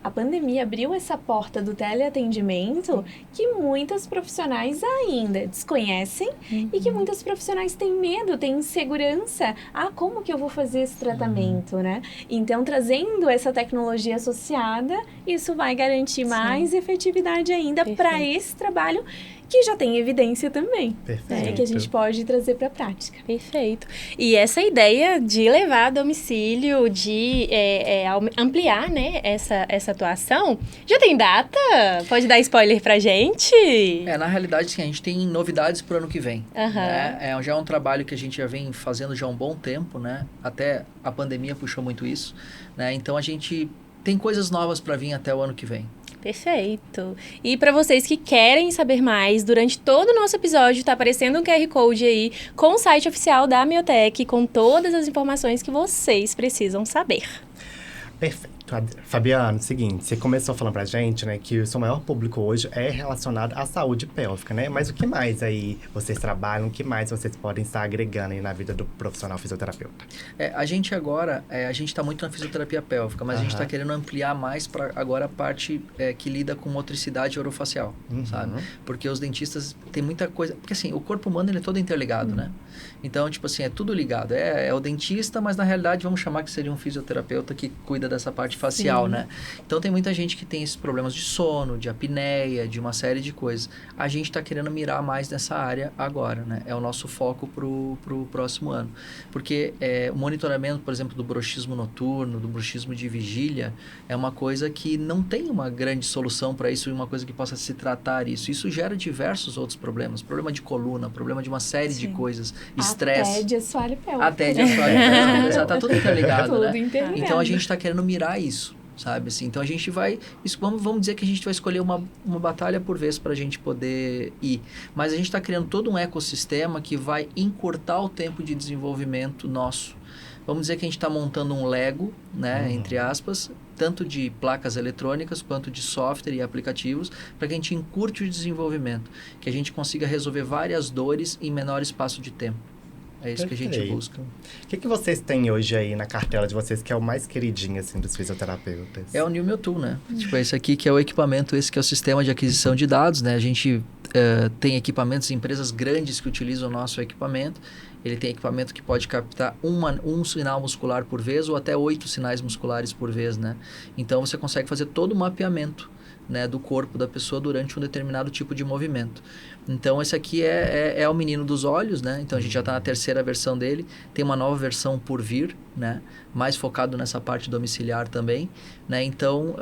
S4: A pandemia abriu essa porta do teleatendimento que muitas profissionais ainda desconhecem e que muitas profissionais têm medo, têm insegurança. Como que eu vou fazer esse tratamento, né? Então, trazendo essa tecnologia associada, isso vai garantir mais efetividade ainda para esse trabalho que já tem evidência também, né? Que a gente pode trazer para a prática.
S2: Perfeito. E essa ideia de levar a domicílio, de ampliar, né, essa atuação, já tem data? Pode dar spoiler pra gente?
S3: Na realidade, sim, a gente tem novidades pro ano que vem. Né? Já é um trabalho que a gente já vem fazendo já há um bom tempo, né? Até a pandemia puxou muito isso, né? Então, a gente tem coisas novas para vir até o ano que vem.
S2: Perfeito. E para vocês que querem saber mais, durante todo o nosso episódio tá aparecendo um QR Code aí com o site oficial da Miotec, com todas as informações que vocês precisam saber.
S1: Perfeito. Fabiano, seguinte, você começou falando pra gente, né, que o seu maior público hoje é relacionado à saúde pélvica, né? Mas o que mais aí vocês trabalham, o que mais vocês podem estar agregando aí na vida do profissional fisioterapeuta?
S3: A gente agora, a gente tá muito na fisioterapia pélvica, mas a gente tá querendo ampliar mais para agora a parte que lida com motricidade orofacial, sabe? Porque os dentistas têm muita coisa... Porque assim, o corpo humano ele é todo interligado, né? Então, tipo assim, é tudo ligado. É o dentista, mas na realidade vamos chamar que seria um fisioterapeuta que cuida dessa parte parte facial, né? Então tem muita gente que tem esses problemas de sono, de apneia, de uma série de coisas. A gente está querendo mirar mais nessa área agora, né? É o nosso foco pro próximo ano. Porque o monitoramento, por exemplo, do bruxismo noturno, do bruxismo de vigília, é uma coisa que não tem uma grande solução para isso e uma coisa que possa se tratar isso. Isso gera diversos outros problemas. Problema de coluna, problema de uma série de coisas, estresse.
S4: Até de assoalho pélvico.
S3: Até de assoalho pélvico. Tá tudo interligado,
S4: tudo
S3: né?
S4: interligado.
S3: Então a gente está querendo mirar isso, sabe? Assim, então a gente vai... Vamos dizer que a gente vai escolher uma batalha por vez para a gente poder ir. Mas a gente está criando todo um ecossistema que vai encurtar o tempo de desenvolvimento nosso. Vamos dizer que a gente está montando um Lego, né, entre aspas, tanto de placas eletrônicas quanto de software e aplicativos, para que a gente encurte o desenvolvimento, que a gente consiga resolver várias dores em menor espaço de tempo. É isso que a gente busca.
S1: O que vocês têm hoje aí na cartela de vocês que é o mais queridinho, assim, dos fisioterapeutas?
S3: É o New Meu Tool, né? Tipo, esse aqui que é o equipamento, esse que é o sistema de aquisição de dados, né? A gente tem equipamentos, empresas grandes que utilizam o nosso equipamento. Ele tem equipamento que pode captar um sinal muscular por vez ou até 8 sinais musculares por vez, né? Então, você consegue fazer todo o mapeamento, né, do corpo da pessoa durante um determinado tipo de movimento. Então, esse aqui é o menino dos olhos, né? Então, a gente já está na terceira versão dele. Tem uma nova versão por vir, né? Mais focado nessa parte domiciliar também, né? Então,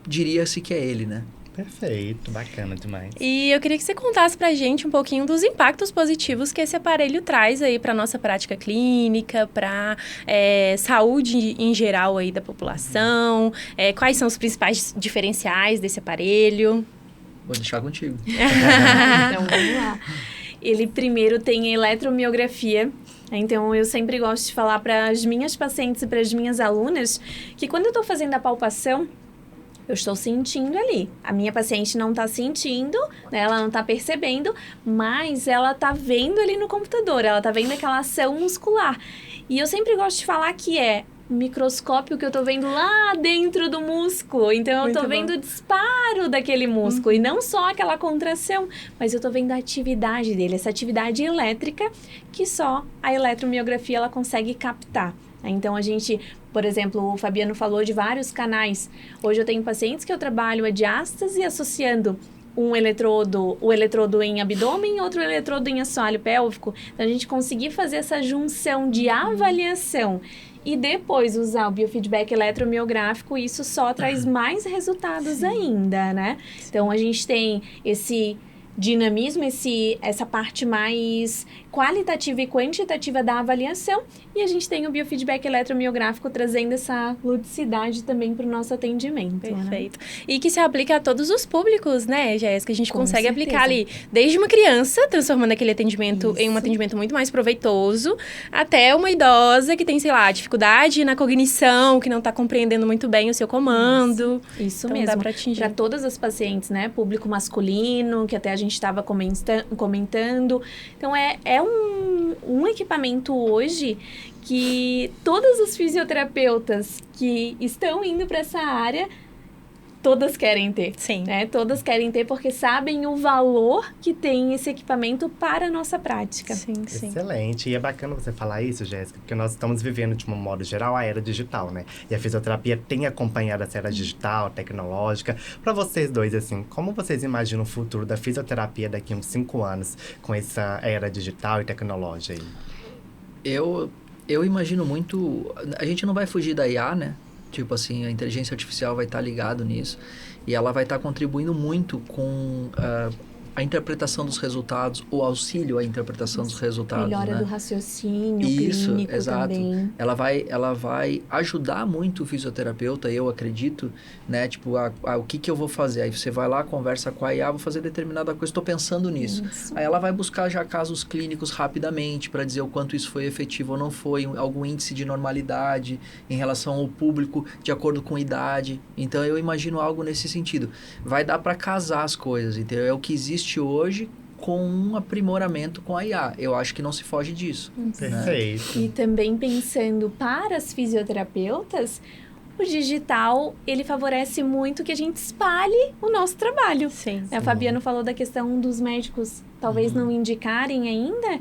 S3: diria-se que é ele, né?
S1: Perfeito, bacana demais.
S2: E eu queria que você contasse pra gente um pouquinho dos impactos positivos que esse aparelho traz aí pra nossa prática clínica, pra saúde em geral aí da população, quais são os principais diferenciais desse aparelho.
S3: Vou deixar contigo.
S4: Então, vamos lá. Ele primeiro tem a eletromiografia. Então, eu sempre gosto de falar para as minhas pacientes e para as minhas alunas que quando eu estou fazendo a palpação, eu estou sentindo ali. A minha paciente não está sentindo, né? Ela não está percebendo, mas ela está vendo ali no computador, ela está vendo aquela ação muscular. E eu sempre gosto de falar que é microscópio que eu tô vendo lá dentro do músculo. Então, eu tô vendo o disparo daquele músculo. E não só aquela contração, mas eu tô vendo a atividade dele. Essa atividade elétrica que só a eletromiografia ela consegue captar. Então, a gente, por exemplo, o Fabiano falou de vários canais. Hoje eu tenho pacientes que eu trabalho a diástase associando o eletrodo em abdômen e outro eletrodo em assoalho pélvico. Então, a gente conseguir fazer essa junção de avaliação e depois usar o biofeedback eletromiográfico, isso só traz mais resultados ainda, né? Então, a gente tem esse dinamismo, essa parte mais qualitativa e quantitativa da avaliação, e a gente tem o biofeedback eletromiográfico trazendo essa ludicidade também para o nosso atendimento.
S2: Perfeito. Né? E que se aplica a todos os públicos, né, Jéssica? A gente
S4: Com
S2: consegue
S4: certeza.
S2: aplicar ali, desde uma criança, transformando aquele atendimento em um atendimento muito mais proveitoso, até uma idosa que tem, sei lá, dificuldade na cognição, que não está compreendendo muito bem o seu comando.
S4: Isso
S2: então,
S4: mesmo.
S2: Dá para atingir.
S4: Para todas as pacientes, né? Público masculino, que até a gente estava comentando. Então, é um equipamento hoje que todos os fisioterapeutas que estão indo para essa área, todas querem ter.
S2: Sim.
S4: Né? Todas querem ter porque sabem o valor que tem esse equipamento para a nossa prática.
S2: Sim, sim.
S1: Excelente. E é bacana você falar isso, Jéssica, porque nós estamos vivendo, de um modo geral, a era digital, né? E a fisioterapia tem acompanhado essa era digital, tecnológica. Para vocês dois, assim, como vocês imaginam o futuro da fisioterapia daqui a uns 5 anos com essa era digital e tecnológica aí?
S3: Eu imagino muito... A gente não vai fugir da IA, né? Tipo assim, a inteligência artificial vai estar ligado nisso e ela vai estar contribuindo muito com a interpretação dos resultados, o auxílio à interpretação dos resultados.
S4: Melhora
S3: né?
S4: do raciocínio
S3: Isso,
S4: clínico
S3: exato.
S4: também.
S3: Ela vai ajudar muito o fisioterapeuta, eu acredito, né? Tipo, o que eu vou fazer? Aí você vai lá, conversa com a IA, vou fazer determinada coisa, estou pensando nisso.
S4: Isso.
S3: Aí ela vai buscar já casos clínicos rapidamente para dizer o quanto isso foi efetivo ou não foi, algum índice de normalidade em relação ao público, de acordo com idade. Então, eu imagino algo nesse sentido. Vai dar para casar as coisas, entendeu? É o que existe hoje com um aprimoramento com a IA. Eu acho que não se foge disso.
S1: Perfeito.
S4: E também pensando para as fisioterapeutas, o digital, ele favorece muito que a gente espalhe o nosso trabalho.
S2: Sim.
S4: A Fabiano falou da questão dos médicos talvez não indicarem ainda,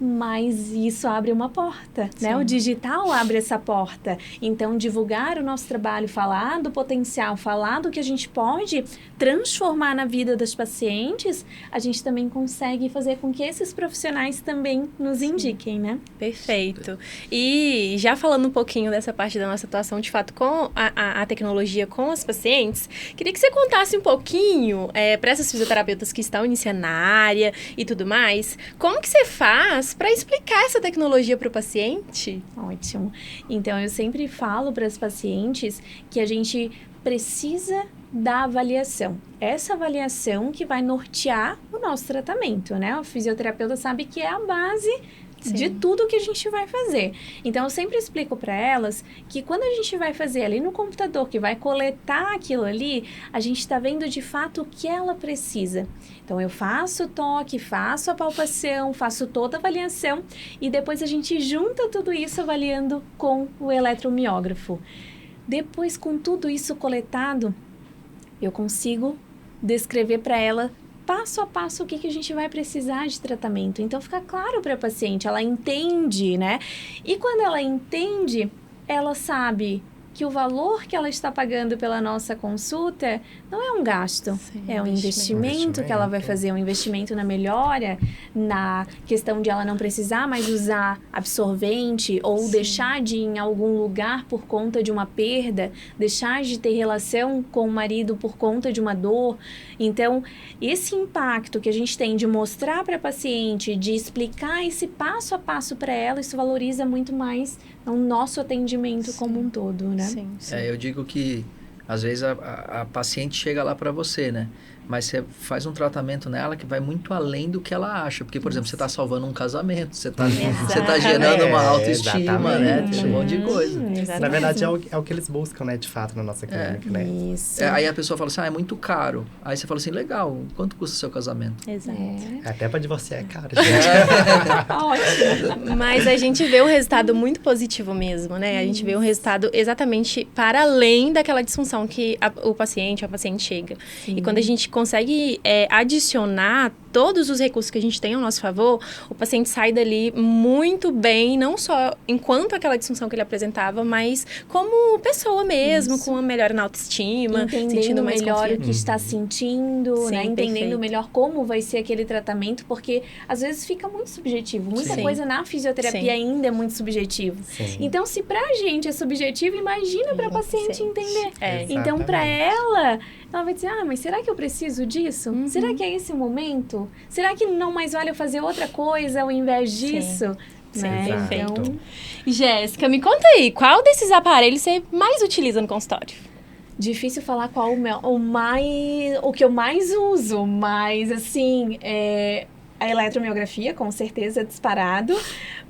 S4: mas isso abre uma porta, né? O digital abre essa porta. Então, divulgar o nosso trabalho, falar do potencial, falar do que a gente pode transformar na vida das pacientes, a gente também consegue fazer com que esses profissionais também nos indiquem, né?
S2: Perfeito. E já falando um pouquinho dessa parte da nossa atuação, de fato, com a tecnologia com as pacientes, queria que você contasse um pouquinho para essas fisioterapeutas que estão iniciando na área e tudo mais, como que você faz para explicar essa tecnologia para o paciente?
S4: Ótimo. Então, eu sempre falo para as pacientes que a gente precisa da avaliação. Essa avaliação que vai nortear o nosso tratamento, né? O fisioterapeuta sabe que é a base de tudo que a gente vai fazer. Então, eu sempre explico para elas que quando a gente vai fazer ali no computador, que vai coletar aquilo ali, a gente está vendo de fato o que ela precisa. Então, eu faço o toque, faço a palpação, faço toda a avaliação e depois a gente junta tudo isso avaliando com o eletromiógrafo. Depois, com tudo isso coletado, eu consigo descrever para ela passo a passo o que a gente vai precisar de tratamento. Então, fica claro para a paciente, ela entende, né? E quando ela entende, ela sabe que o valor que ela está pagando pela nossa consulta não é um gasto, é um investimento que ela vai fazer, um investimento na melhora, na questão de ela não precisar mais usar absorvente ou deixar de ir em algum lugar por conta de uma perda, deixar de ter relação com o marido por conta de uma dor. Então, esse impacto que a gente tem de mostrar para a paciente, de explicar esse passo a passo para ela, isso valoriza muito mais o nosso atendimento como um todo, né?
S2: Sim.
S3: Eu digo que, às vezes, a paciente chega lá para você, né? Mas você faz um tratamento nela que vai muito além do que ela acha. Porque, por exemplo, você está salvando um casamento, você está gerando uma autoestima, né? Tem um monte de coisa.
S1: Na verdade, é o que eles buscam, né? De fato, na nossa clínica, né?
S4: Isso.
S3: Aí a pessoa fala assim, é muito caro. Aí você fala assim, legal, quanto custa o seu casamento?
S2: Exato.
S1: Até para divorciar é caro, gente.
S4: Ótimo.
S2: Mas a gente vê um resultado muito positivo mesmo, né? A gente vê um resultado exatamente para além daquela disfunção que o paciente, a paciente chega.
S4: Sim.
S2: E quando a gente consegue adicionar todos os recursos que a gente tem ao nosso favor, o paciente sai dali muito bem, não só enquanto aquela disfunção que ele apresentava, mas como pessoa mesmo, com uma melhora na autoestima,
S4: entendendo
S2: sentindo mais
S4: melhor
S2: confiante.
S4: o que está sentindo,
S2: Sim,
S4: né? Entendendo
S2: perfeito.
S4: melhor como vai ser aquele tratamento, porque às vezes fica muito subjetivo. Muita
S2: Sim.
S4: coisa na fisioterapia
S2: Sim.
S4: ainda é muito subjetivo.
S1: Sim.
S4: Então, se pra gente é subjetivo, imagina pra paciente entender. Então, pra ela vai dizer, mas será que eu preciso disso? Será que é esse o momento? Será que não mais vale eu fazer outra coisa ao invés disso?
S2: Sim,
S4: Né?
S2: perfeito.
S4: Então,
S2: Jéssica, me conta aí, qual desses aparelhos você mais utiliza no consultório?
S4: difícil falar qual o que eu mais uso, mas assim, a eletromiografia, com certeza, disparado,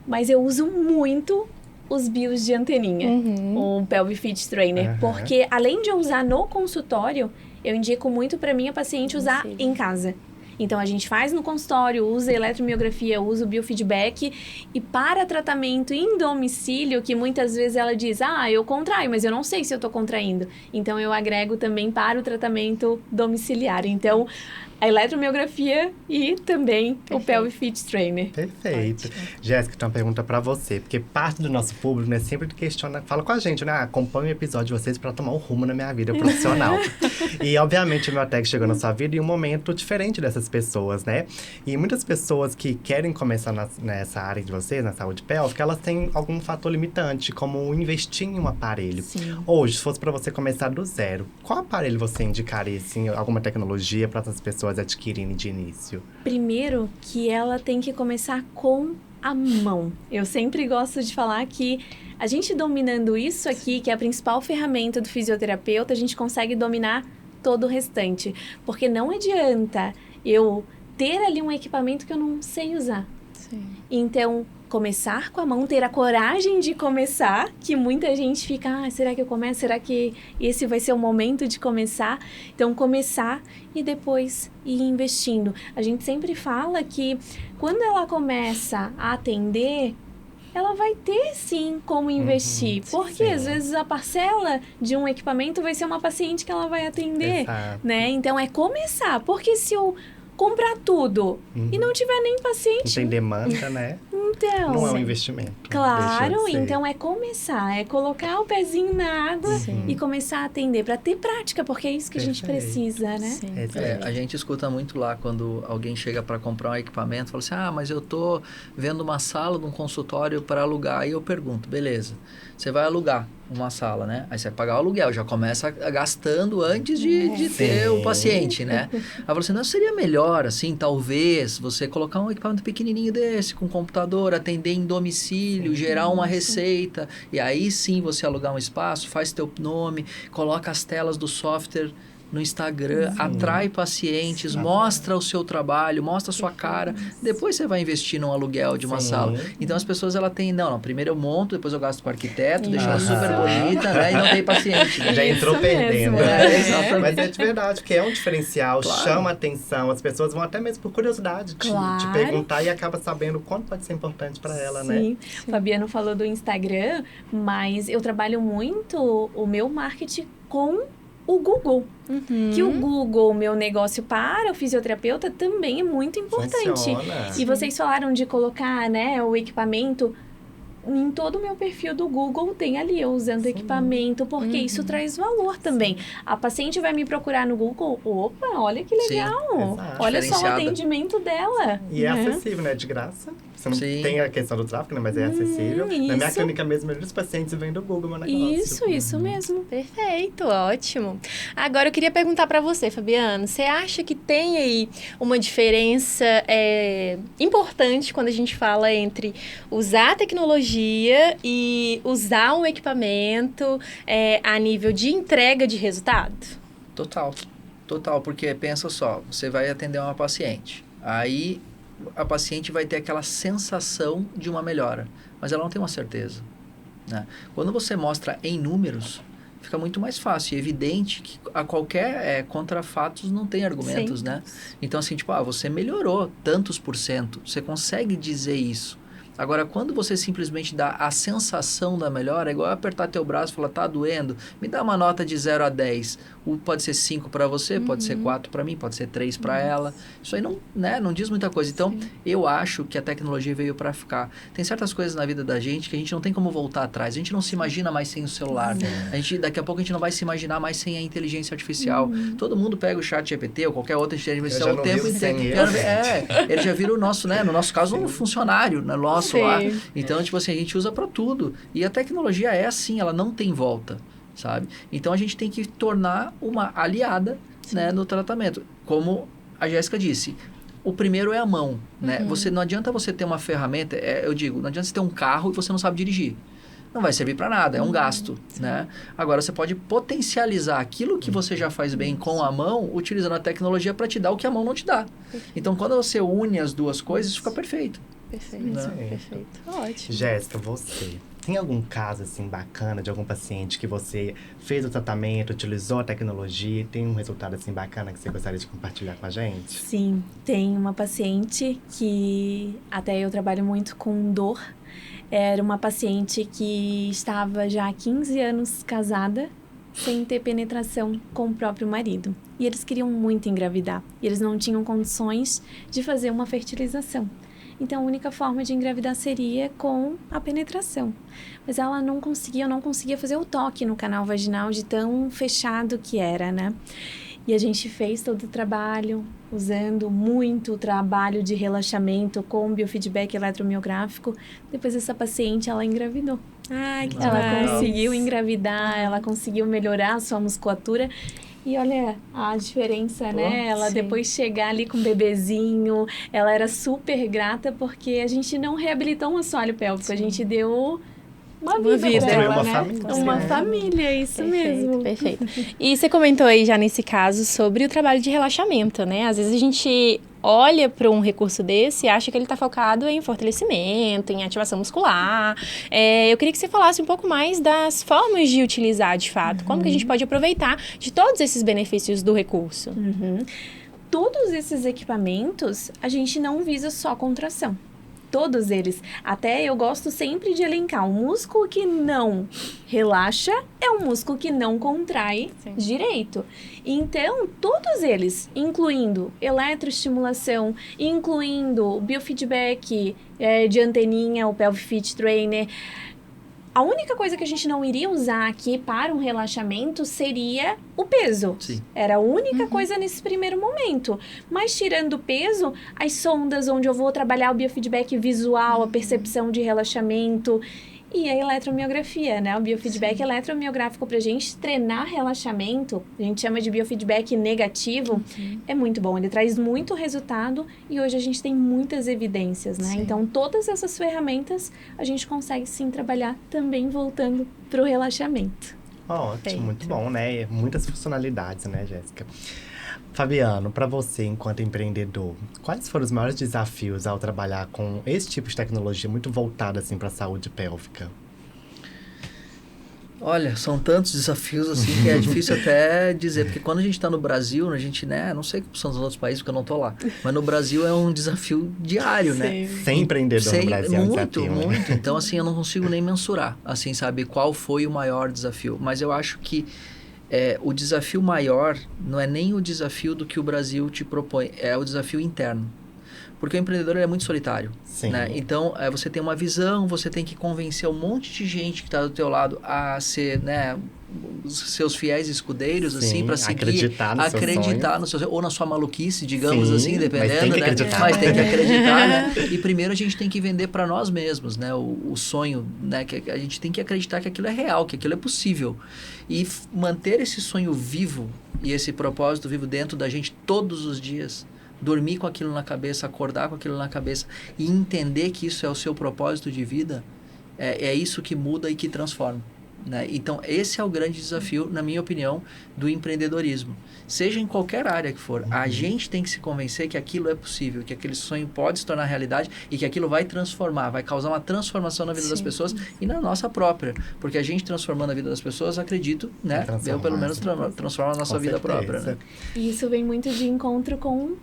S4: mas eu uso muito os bios de anteninha, o Pelvic Fit Trainer, porque além de eu usar no consultório, eu indico muito para minha paciente usar em casa. Então, a gente faz no consultório, usa eletromiografia, usa o biofeedback. E para tratamento em domicílio, que muitas vezes ela diz, eu contraio, mas eu não sei se eu estou contraindo. Então, eu agrego também para o tratamento domiciliar. Então, a eletromiografia e também o Pelvic Fit Trainer.
S1: Perfeito. Jéssica, tem uma pergunta pra você. Porque parte do nosso público, né, sempre questiona, fala com a gente, né? Acompanha o episódio de vocês pra tomar um rumo na minha vida profissional. E, obviamente, o Miotec chegou na sua vida em um momento diferente dessas pessoas, né? E muitas pessoas que querem começar nessa área de vocês, na saúde pélvica, elas têm algum fator limitante, como investir em um aparelho.
S4: Sim.
S1: Hoje, se fosse pra você começar do zero, qual aparelho você indicaria, assim, alguma tecnologia para essas pessoas adquirirem de início?
S4: Primeiro, que ela tem que começar com a mão. Eu sempre gosto de falar que a gente dominando isso aqui, que é a principal ferramenta do fisioterapeuta, a gente consegue dominar todo o restante. Porque não adianta eu ter ali um equipamento que eu não sei usar.
S2: Sim.
S4: Então, começar com a mão, ter a coragem de começar, que muita gente fica, será que eu começo? Será que esse vai ser o momento de começar? Então, começar e depois ir investindo. A gente sempre fala que quando ela começa a atender, ela vai ter sim como investir, porque às vezes a parcela de um equipamento vai ser uma paciente que ela vai atender, né? Então, é começar, porque se eu comprar tudo e não tiver nem paciente,
S1: não tem demanda, né?
S4: Então,
S1: Não é um investimento.
S4: claro,
S1: deixa de ser.
S4: então é começar, é colocar o pezinho na água e começar a atender para ter prática, porque é isso que a gente
S1: Perfeito.
S4: precisa, né?
S2: Sim.
S1: É isso
S3: É,
S1: aí.
S3: a gente escuta muito lá quando alguém chega para comprar um equipamento, fala assim, mas eu tô vendo uma sala de um consultório para alugar. Aí eu pergunto, beleza, você vai alugar uma sala, né? Aí você vai pagar o aluguel, já começa gastando antes de ter o
S1: Sim.
S3: paciente, né? Aí eu falo assim, não seria melhor, assim, talvez, você colocar um equipamento pequenininho desse, com computador, atender em domicílio, gerar uma receita, e aí sim você alugar um espaço, faz teu nome, coloca as telas do software no Instagram, atrai pacientes, mostra o seu trabalho, mostra a sua cara. Depois você vai investir num aluguel de uma
S1: Sim.
S3: sala. Então as pessoas, ela tem, não, primeiro eu monto, depois eu gasto com o arquiteto, deixo ela
S1: Isso.
S3: super bonita, né? E não tem paciente.
S1: Já entrou
S4: Isso mesmo,
S1: perdendo.
S4: é.
S3: Exatamente.
S1: Mas é de verdade, porque é um diferencial,
S3: Claro.
S1: chama atenção. As pessoas vão até mesmo por curiosidade te
S4: Claro.
S1: perguntar e acaba sabendo o quanto pode ser importante para ela, né?
S4: Sim. O Fabiano falou do Instagram, mas eu trabalho muito o meu marketing com o Google. Que o Google, meu negócio para o fisioterapeuta, também é muito importante.
S1: Funciona.
S4: E vocês falaram de colocar, né, o equipamento. Em todo o meu perfil do Google tem ali eu usando equipamento, porque isso traz valor também. A paciente vai me procurar no Google, opa, olha que
S3: Sim,
S4: legal.
S1: exato.
S4: Olha só o
S3: Diferenciada.
S4: atendimento dela.
S1: E é
S4: né?
S1: acessível, né? De graça. Você não
S3: Sim.
S1: tem a questão do tráfego, né? Mas é acessível. Na minha
S4: isso.
S1: clínica mesmo, a maioria dos pacientes vêm do Google, meu negócio.
S4: Isso mesmo.
S2: Perfeito, ótimo. Agora eu queria perguntar para você, Fabiano, você acha que tem aí uma diferença importante quando a gente fala entre usar a tecnologia e usar um equipamento a nível de entrega de resultado?
S3: Total, porque pensa só, você vai atender uma paciente, aí a paciente vai ter aquela sensação de uma melhora, mas ela não tem uma certeza, né? Quando você mostra em números, fica muito mais fácil e evidente que a qualquer contra fatos não tem argumentos,
S2: Sim.
S3: né? Então assim, tipo, você melhorou tantos por cento, você consegue dizer isso. Agora, quando você simplesmente dá a sensação da melhora, é igual apertar teu braço e falar, tá doendo, me dá uma nota de 0 a 10. Pode ser 5 para você, pode ser 4 para mim, pode ser 3 para ela. Isso aí não diz muita coisa. Então, eu acho que a tecnologia veio para ficar. Tem certas coisas na vida da gente que a gente não tem como voltar atrás. A gente não se imagina mais sem o celular. Daqui a pouco a gente não vai se imaginar mais sem a inteligência artificial. Todo mundo pega o chat GPT ou qualquer outra inteligência artificial o tempo inteiro. Ele já vira o nosso, né? No nosso caso, um funcionário, né? Nosso lá. Então, tipo assim, a gente usa para tudo. E a tecnologia é assim, ela não tem volta, sabe? Então, a gente tem que tornar uma aliada, né, no tratamento. Como a Jéssica disse, o primeiro é a mão, né? Não adianta você ter uma ferramenta, eu digo, não adianta você ter um carro e você não sabe dirigir. Não vai servir para nada, é um gasto, né? Agora, você pode potencializar aquilo que você já faz bem com a mão, utilizando a tecnologia para te dar o que a mão não te dá. Então, quando você une as duas coisas, fica perfeito.
S2: Perfeito,
S1: Né?
S2: perfeito. Ótimo.
S1: Jéssica, você tem algum caso assim bacana de algum paciente que você fez o tratamento, utilizou a tecnologia e tem um resultado assim bacana que você gostaria de compartilhar com a gente?
S4: Sim, tem uma paciente que até eu trabalho muito com dor. Era uma paciente que estava já há 15 anos casada, sem ter penetração com o próprio marido. E eles queriam muito engravidar. E eles não tinham condições de fazer uma fertilização. Então, a única forma de engravidar seria com a penetração. Mas ela não conseguia fazer o toque no canal vaginal de tão fechado que era, né? E a gente fez todo o trabalho, usando muito o trabalho de relaxamento com biofeedback eletromiográfico. Depois essa paciente, ela engravidou.
S2: Ai, que
S4: Ela
S2: demais.
S4: conseguiu engravidar, ela conseguiu melhorar a sua musculatura. E olha a diferença, né? Ela
S2: sim.
S4: depois chegar ali com o bebezinho, ela era super grata porque a gente não reabilitou um assoalho pélvico, a gente deu uma vida pra
S2: Construiu
S4: ela,
S1: uma
S4: né?
S1: família,
S4: Uma
S1: né?
S4: família, isso mesmo.
S2: Perfeito. E você comentou aí já nesse caso sobre o trabalho de relaxamento, né? Às vezes a gente olha para um recurso desse e acha que ele está focado em fortalecimento, em ativação muscular. Eu queria que você falasse um pouco mais das formas de utilizar, de fato. Como que a gente pode aproveitar de todos esses benefícios do recurso?
S4: Todos esses equipamentos, a gente não visa só contração. Todos eles. Até eu gosto sempre de elencar. Um músculo que não relaxa é um músculo que não contrai direito. Então, todos eles, incluindo eletroestimulação, incluindo biofeedback de anteninha, o Pelvic Fit Trainer. A única coisa que a gente não iria usar aqui para um relaxamento seria o peso.
S3: Sim.
S4: Era a única coisa nesse primeiro momento. Mas tirando o peso, as sondas onde eu vou trabalhar o biofeedback visual, a percepção de relaxamento e a eletromiografia, né? O biofeedback eletromiográfico para a gente treinar relaxamento, a gente chama de biofeedback negativo, é muito bom. Ele traz muito resultado e hoje a gente tem muitas evidências, né?
S2: Sim.
S4: Então, todas essas ferramentas a gente consegue sim trabalhar também voltando para o relaxamento.
S1: Ótimo,
S2: Perfeito.
S1: muito bom, né? Muitas funcionalidades, né, Jéssica? Fabiano, para você, enquanto empreendedor, quais foram os maiores desafios ao trabalhar com esse tipo de tecnologia muito voltada assim, para a saúde pélvica?
S3: Olha, são tantos desafios assim que é difícil até dizer, porque quando a gente está no Brasil, a gente, né, não sei como são os outros países porque eu não tô lá, mas no Brasil é um desafio diário, né?
S1: Sem empreendedor no Brasil é um desafio, né?
S3: Muito. Então, assim, eu não consigo nem mensurar, assim, sabe, qual foi o maior desafio. Mas eu acho que o desafio maior não é nem o desafio do que o Brasil te propõe, é o desafio interno. Porque o empreendedor ele é muito solitário,
S1: Sim.
S3: né? Então, você tem uma visão, você tem que convencer um monte de gente que está do teu lado a ser, né, os seus fiéis escudeiros,
S1: Sim,
S3: assim, para seguir,
S1: acreditar no seu sonho.
S3: ou na sua maluquice, digamos
S1: Sim,
S3: assim,
S1: mas
S3: dependendo,
S1: tem que
S3: né?
S1: acreditar.
S3: Mas tem que acreditar, né? E primeiro a gente tem que vender para nós mesmos, né? O sonho, né? Que a gente tem que acreditar que aquilo é real, que aquilo é possível. E manter esse sonho vivo e esse propósito vivo dentro da gente todos os dias. Dormir com aquilo na cabeça, acordar com aquilo na cabeça e entender que isso é o seu propósito de vida, é isso que muda e que transforma, né? Então, esse é o grande desafio, na minha opinião, do empreendedorismo. Seja em qualquer área que for, a gente tem que se convencer que aquilo é possível, que aquele sonho pode se tornar realidade e que aquilo vai transformar, vai causar uma transformação na vida das pessoas e na nossa própria. Porque a gente transformando a vida das pessoas, acredito, né? Eu, pelo menos, transformo a nossa vida própria, né?
S4: E isso vem muito de encontro com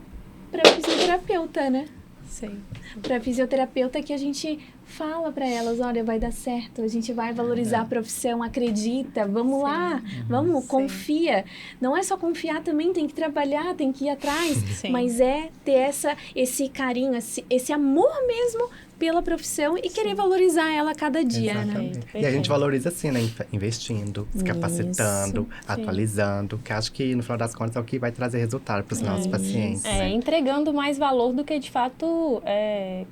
S4: para fisioterapeuta, né?
S2: Sim.
S4: Para fisioterapeuta que a gente fala para elas, olha, vai dar certo, a gente vai valorizar a profissão, acredita, vamos lá, vamos, confia. Não é só confiar também, tem que trabalhar, tem que ir atrás, mas é ter esse carinho, esse amor mesmo pela profissão e querer valorizar ela a cada dia,
S1: Exatamente.
S4: né?
S1: E a gente valoriza assim, né? Investindo, se capacitando, atualizando, que acho que no final das contas é o que vai trazer resultado para os nossos pacientes. Né?
S2: Entregando mais valor do que de fato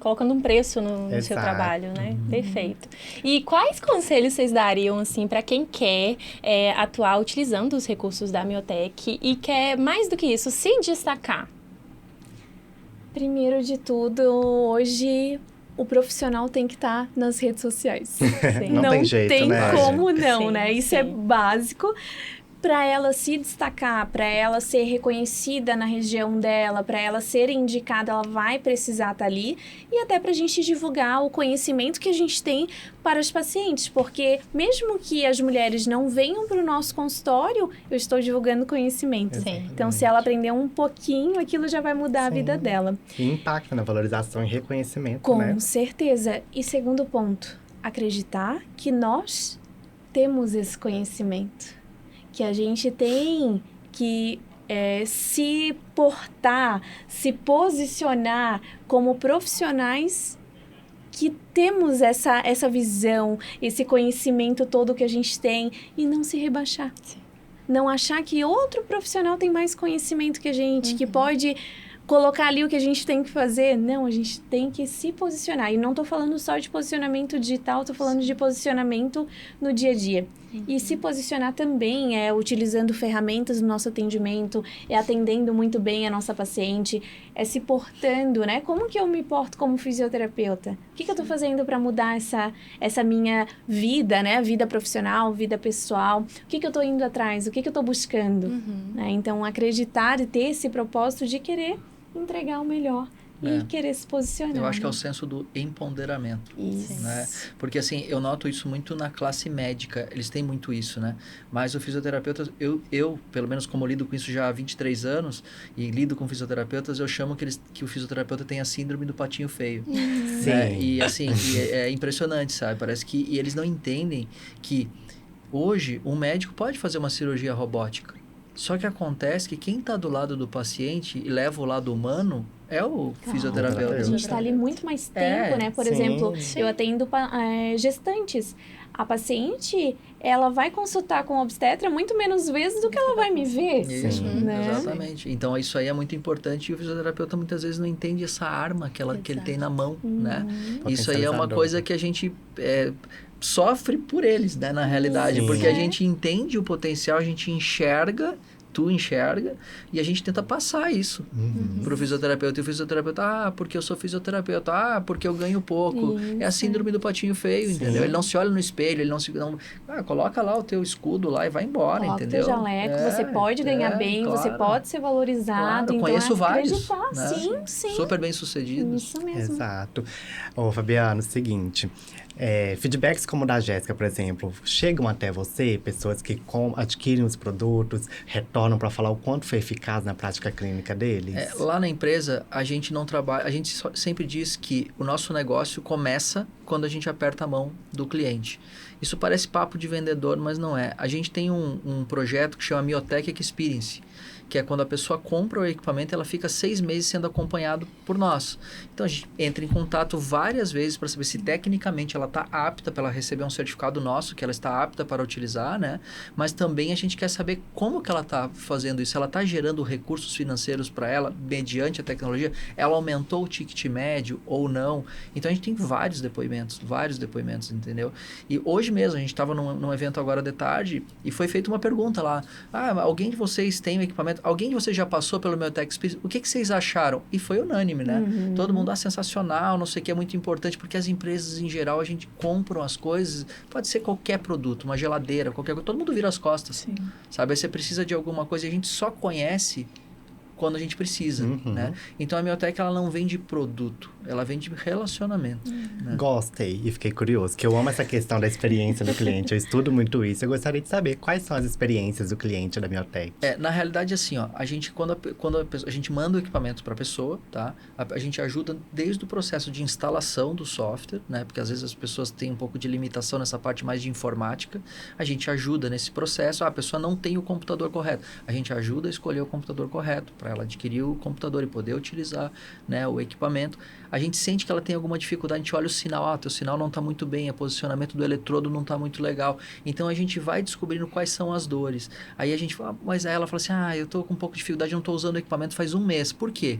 S2: colocando um preço no seu trabalho, né? Perfeito. E quais conselhos vocês dariam assim para quem quer atuar utilizando os recursos da Miotec e quer mais do que isso se destacar?
S4: Primeiro de tudo, hoje o profissional tem que estar nas redes sociais.
S1: Não tem jeito,
S4: tem
S1: né?
S4: como não,
S2: Sim,
S4: né? Isso
S2: sim.
S4: é básico para ela se destacar, para ela ser reconhecida na região dela, para ela ser indicada, ela vai precisar estar ali e até para a gente divulgar o conhecimento que a gente tem para os pacientes, porque mesmo que as mulheres não venham para o nosso consultório, eu estou divulgando conhecimento.
S2: Sim.
S4: Então, se ela aprender um pouquinho, aquilo já vai mudar a vida dela.
S1: E impacta na valorização e reconhecimento,
S4: Com
S1: né?
S4: certeza. E segundo ponto, acreditar que nós temos esse conhecimento. Que a gente tem que se portar, se posicionar como profissionais que temos essa visão, esse conhecimento todo que a gente tem e não se rebaixar.
S2: Sim.
S4: Não achar que outro profissional tem mais conhecimento que a gente, que pode colocar ali o que a gente tem que fazer. Não, a gente tem que se posicionar. E não estou falando só de posicionamento digital, estou falando de posicionamento no dia a dia. E se posicionar também utilizando ferramentas no nosso atendimento, atendendo muito bem a nossa paciente, se portando, né? Como que eu me porto como fisioterapeuta? O que eu estou fazendo para mudar essa minha vida, né? Vida profissional, vida pessoal. O que eu estou indo atrás? O que eu estou buscando? Né? Então, acreditar e ter esse propósito de querer entregar o melhor e querer se posicionar.
S3: Eu acho que é o
S4: né?
S3: senso do empoderamento.
S4: Isso.
S3: Né? Porque assim, eu noto isso muito na classe médica, eles têm muito isso, né? Mas o fisioterapeuta, eu pelo menos como lido com isso já há 23 anos e lido com fisioterapeutas, eu chamo que o fisioterapeuta tem a síndrome do patinho feio.
S1: Sim.
S3: Né? E assim, é impressionante, sabe? Parece que e eles não entendem que hoje um médico pode fazer uma cirurgia robótica. Só que acontece que quem está do lado do paciente e leva o lado humano é o fisioterapeuta.
S4: A gente está ali muito mais tempo,
S3: É,
S4: né? Por
S1: sim.
S4: exemplo,
S2: Sim.
S4: eu atendo gestantes. A paciente, ela vai consultar com o obstetra muito menos vezes do que ela vai me ver.
S3: Isso,
S4: né?
S3: exatamente. Então, isso aí é muito importante e o fisioterapeuta muitas vezes não entende essa arma que ele tem na mão, né? Isso aí é uma
S1: Potencializador.
S3: coisa que a gente sofre por eles, né? Na realidade,
S1: Sim.
S3: porque a gente entende o potencial, a gente enxerga, tu enxerga, e a gente tenta passar isso pro fisioterapeuta. E o fisioterapeuta, porque eu sou fisioterapeuta, porque eu ganho pouco. É a síndrome do patinho feio,
S1: Sim.
S3: entendeu? Ele não se olha no espelho, ele não se... coloca lá o teu escudo lá e vai embora,
S4: Coloca o
S3: entendeu?
S4: teu jaleco, você pode ganhar bem, você
S3: claro.
S4: pode ser valorizado.
S3: Claro,
S4: então
S3: conheço
S4: é
S3: vários,
S4: acreditar.
S3: né?
S4: Sim.
S3: Super bem sucedidos.
S4: Isso mesmo.
S1: Exato. Ô, Fabiano, seguinte, feedbacks como o da Jéssica, por exemplo, chegam até você, pessoas que adquirem os produtos, retornam para falar o quanto foi eficaz na prática clínica deles?
S3: Lá na empresa, a gente não trabalha, a gente sempre diz que o nosso negócio começa quando a gente aperta a mão do cliente. Isso parece papo de vendedor, mas não é. A gente tem um projeto que chama Miotech Experience, que é quando a pessoa compra o equipamento, ela fica 6 meses sendo acompanhado por nós. Então, a gente entra em contato várias vezes para saber se tecnicamente ela está apta para ela receber um certificado nosso, que ela está apta para utilizar, né? Mas também a gente quer saber como que ela está fazendo isso. Ela está gerando recursos financeiros para ela, mediante a tecnologia? Ela aumentou o ticket médio ou não? Então, a gente tem vários depoimentos, entendeu? E hoje mesmo, a gente estava num evento agora de tarde e foi feita uma pergunta lá. Alguém de vocês tem um equipamento? Alguém de vocês já passou pelo Miotech Experience? O que vocês acharam? E foi unânime, né? Todo mundo, sensacional, não sei o que, é muito importante, porque as empresas, em geral, a gente compram as coisas, pode ser qualquer produto, uma geladeira, qualquer coisa, todo mundo vira as costas, sabe? Aí você precisa de alguma coisa e a gente só conhece quando a gente precisa, né? Então, a Miotech, ela não vende produto, ela vende relacionamento. Né?
S1: Gostei e fiquei curioso, que eu amo essa questão da experiência do cliente, eu estudo muito isso. Eu gostaria de saber quais são as experiências do cliente da Miotech.
S3: Na realidade, assim, a gente, quando a gente manda o equipamento para a pessoa, tá? A gente ajuda desde o processo de instalação do software, né? Porque às vezes as pessoas têm um pouco de limitação nessa parte mais de informática. A gente ajuda nesse processo. A pessoa não tem o computador correto. A gente ajuda a escolher o computador correto para ela adquirir o computador e poder utilizar, né, o equipamento. A gente sente que ela tem alguma dificuldade, a gente olha o sinal, teu sinal não está muito bem, o posicionamento do eletrodo não está muito legal. Então, a gente vai descobrindo quais são as dores. Aí a gente fala, mas aí ela fala assim, eu estou com um pouco de dificuldade, não estou usando o equipamento faz 1 mês. Por quê?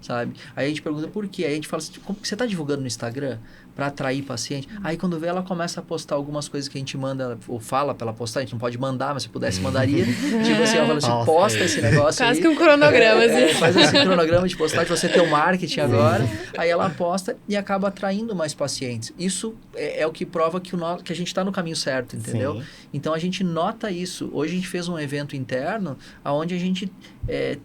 S3: Sabe? Aí a gente pergunta por quê? Aí a gente fala assim, como que você está divulgando no Instagram para atrair paciente? Aí quando vê, ela começa a postar algumas coisas que a gente manda, ou fala para ela postar, a gente não pode mandar, mas se pudesse, mandaria. Tipo assim, ela fala assim, posta esse negócio
S2: Quase
S3: aí.
S2: que um cronograma, assim.
S3: Faz esse cronograma de postagem, você tem o marketing agora. Aí ela posta e acaba atraindo mais pacientes. Isso é o que prova que a gente está no caminho certo, entendeu?
S1: Sim.
S3: Então, a gente nota isso. Hoje a gente fez um evento interno onde a gente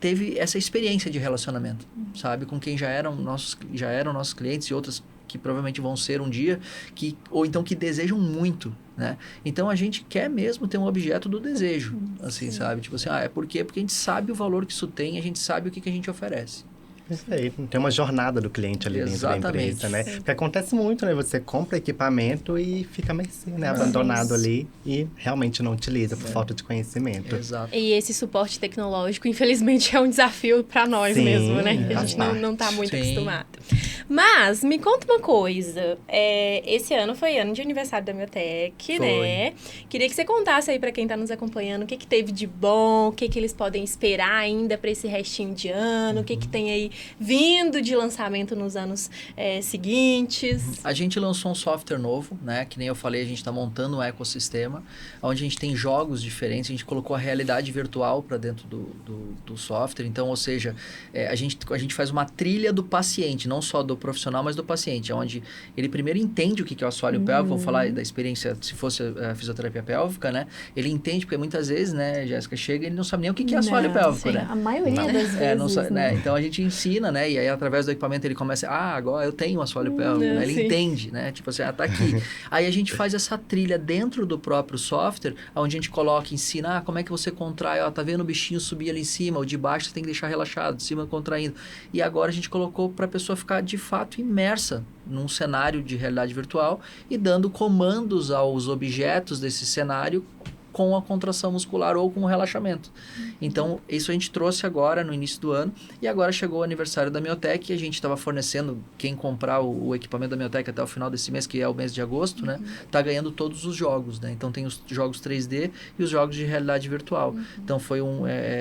S3: teve essa experiência de relacionamento, sabe? Com quem já eram nossos clientes e outras que provavelmente vão ser um dia, ou então que desejam muito, né? Então, a gente quer mesmo ter um objeto do desejo, assim, sabe? Tipo assim, por quê? Porque a gente sabe o valor que isso tem, a gente sabe o que a gente oferece.
S1: Perfeito. Tem uma jornada do cliente ali dentro da empresa, né? Porque acontece muito, né? Você compra equipamento e fica meio assim, né? Abandonado ali e realmente não utiliza por falta de conhecimento.
S3: Exato.
S2: E esse suporte tecnológico, infelizmente, é um desafio para nós mesmo, né? Que a gente não tá muito acostumado. Mas, me conta uma coisa. Esse ano foi ano de aniversário da Miotech, né? Queria que você contasse aí para quem tá nos acompanhando o que teve de bom, o que eles podem esperar ainda para esse restinho de ano, o que tem aí vindo de lançamento nos anos seguintes.
S3: A gente lançou um software novo, né? Que nem eu falei, a gente está montando um ecossistema, onde a gente tem jogos diferentes, a gente colocou a realidade virtual para dentro do software. Então, ou seja, a gente faz uma trilha do paciente, não só do profissional, mas do paciente, onde ele primeiro entende o que é o assoalho pélvico, vamos falar da experiência, se fosse a fisioterapia pélvica, né? Ele entende, porque muitas vezes, né, Jéssica, chega e ele não sabe nem o que é assoalho pélvico, né?
S4: A maioria das vezes,
S3: não sabe, né? Então, a gente ensina, né? E aí, através do equipamento, ele começa, agora eu tenho um assoalho pélvico, né? Ele entende, né? Tipo assim, tá aqui. Aí, a gente faz essa trilha dentro do próprio software, onde a gente coloca, ensina, como é que você contrai, tá vendo o bichinho subir ali em cima, o de baixo você tem que deixar relaxado, de cima contraindo. E agora a gente colocou para a pessoa ficar de fato imersa num cenário de realidade virtual e dando comandos aos objetos desse cenário com a contração muscular ou com o relaxamento. Então, isso a gente trouxe agora no início do ano e agora chegou o aniversário da Miotec e a gente estava fornecendo, quem comprar o equipamento da Miotec até o final desse mês, que é o mês de agosto, né? Tá ganhando todos os jogos, né? Então, tem os jogos 3D e os jogos de realidade virtual. Então, foi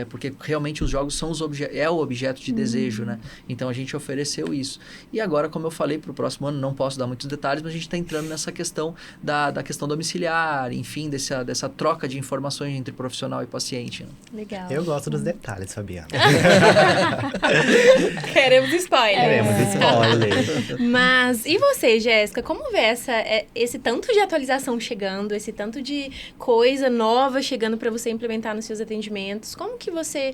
S3: porque realmente os jogos são o objeto de desejo, né? Então, a gente ofereceu isso. E agora, como eu falei, para o próximo ano, não posso dar muitos detalhes, mas a gente está entrando nessa questão da questão domiciliar, enfim, dessa troca de informações entre profissional e paciente. Né?
S2: Legal.
S1: Eu gosto dos detalhes, Fabiana.
S2: Queremos spoiler.
S1: Queremos spoiler.
S2: Mas, e você, Jéssica? Como vê esse tanto de atualização chegando, esse tanto de coisa nova chegando para você implementar nos seus atendimentos? Como que você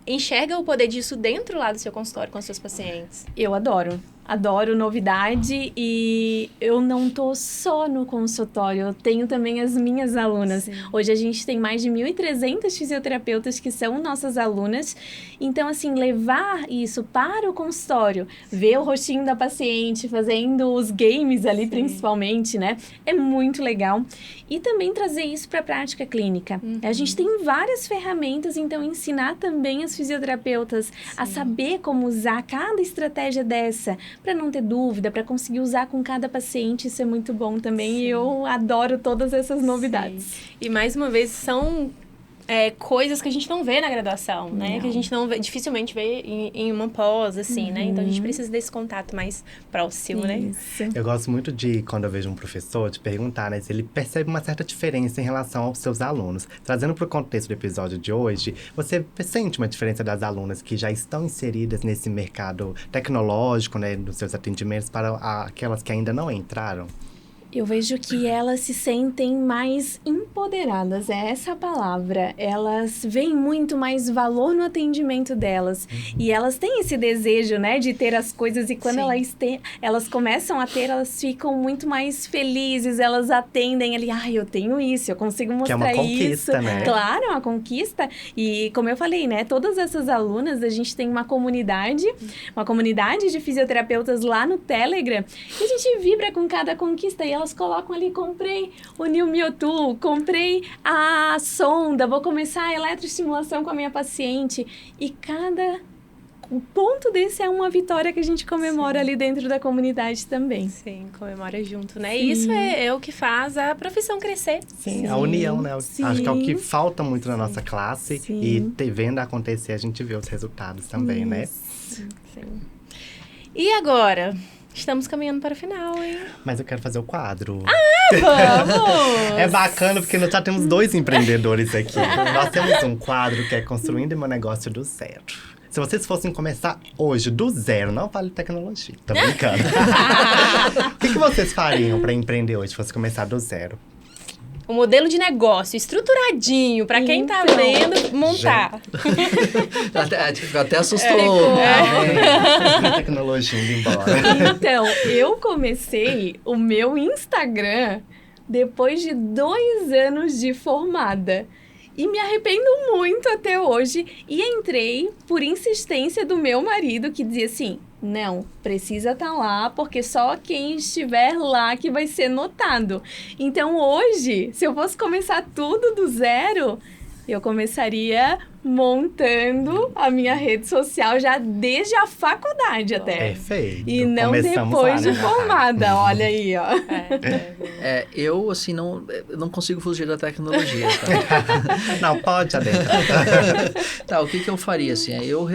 S2: enxerga o poder disso dentro lá do seu consultório com os seus pacientes?
S4: Eu adoro. Adoro novidade e eu não tô só no consultório, eu tenho também as minhas alunas.
S2: Sim.
S4: Hoje a gente tem mais de 1.300 fisioterapeutas que são nossas alunas. Então, assim, levar isso para o consultório, ver o rostinho da paciente, fazendo os games ali, principalmente, né? É muito legal. E também trazer isso para a prática clínica. A gente tem várias ferramentas, então ensinar também as fisioterapeutas a saber como usar cada estratégia dessa, para não ter dúvida, para conseguir usar com cada paciente, isso é muito bom também. E eu adoro todas essas novidades.
S2: Sim. E mais uma vez, são coisas que a gente não vê na graduação, né? Que a gente não vê, dificilmente vê em uma pós, assim, né? Então, a gente precisa desse contato mais próximo, né?
S1: Eu gosto muito de, quando eu vejo um professor, de perguntar, né? Se ele percebe uma certa diferença em relação aos seus alunos. Trazendo para o contexto do episódio de hoje, você sente uma diferença das alunas que já estão inseridas nesse mercado tecnológico, né? Nos seus atendimentos, para aquelas que ainda não entraram?
S4: Eu vejo que elas se sentem mais empoderadas, é essa a palavra. Elas veem muito mais valor no atendimento delas. E elas têm esse desejo, né, de ter as coisas. E quando elas começam a ter, elas ficam muito mais felizes. Elas atendem ali, eu tenho isso, eu consigo mostrar isso.
S1: Que é uma conquista, né?
S4: Claro, é uma conquista. E como eu falei, né, todas essas alunas, a gente tem uma comunidade de fisioterapeutas lá no Telegram. E a gente vibra com cada conquista. E elas colocam ali, comprei o New Myotool, comprei a sonda, vou começar a eletroestimulação com a minha paciente. E cada ponto desse é uma vitória que a gente comemora ali dentro da comunidade também.
S2: Sim, comemora junto, né? E isso é o que faz a profissão crescer.
S1: Sim, a união, né? Acho que é o que falta muito na nossa classe.
S4: Sim.
S1: E vendo acontecer, a gente vê os resultados também, né?
S2: Sim. E agora? Estamos caminhando para o final, hein?
S1: Mas eu quero fazer o quadro.
S2: Vamos!
S1: É bacana porque nós já temos 2 empreendedores aqui. Nós temos um quadro que é Construindo meu negócio do zero. Se vocês fossem começar hoje do zero, não vale tecnologia, tô brincando. O que vocês fariam para empreender hoje, se fosse começar do zero?
S2: Um modelo de negócio estruturadinho, para quem tá vendo, montar.
S3: Até assustou.
S1: A tecnologia indo embora.
S4: Então, eu comecei o meu Instagram depois de 2 anos de formada. E me arrependo muito até hoje. E entrei por insistência do meu marido, que dizia assim, não, precisa estar lá, porque só quem estiver lá que vai ser notado. Então, hoje, se eu fosse começar tudo do zero, eu começaria montando a minha rede social já desde a faculdade até.
S1: Perfeito.
S4: E não
S1: Começamos
S4: depois
S1: lá,
S4: de
S1: né?
S4: formada, olha aí, ó.
S3: Eu, assim, não consigo fugir da tecnologia, tá?
S1: Não, pode adentrar.
S3: Tá, o que eu faria, assim? Eu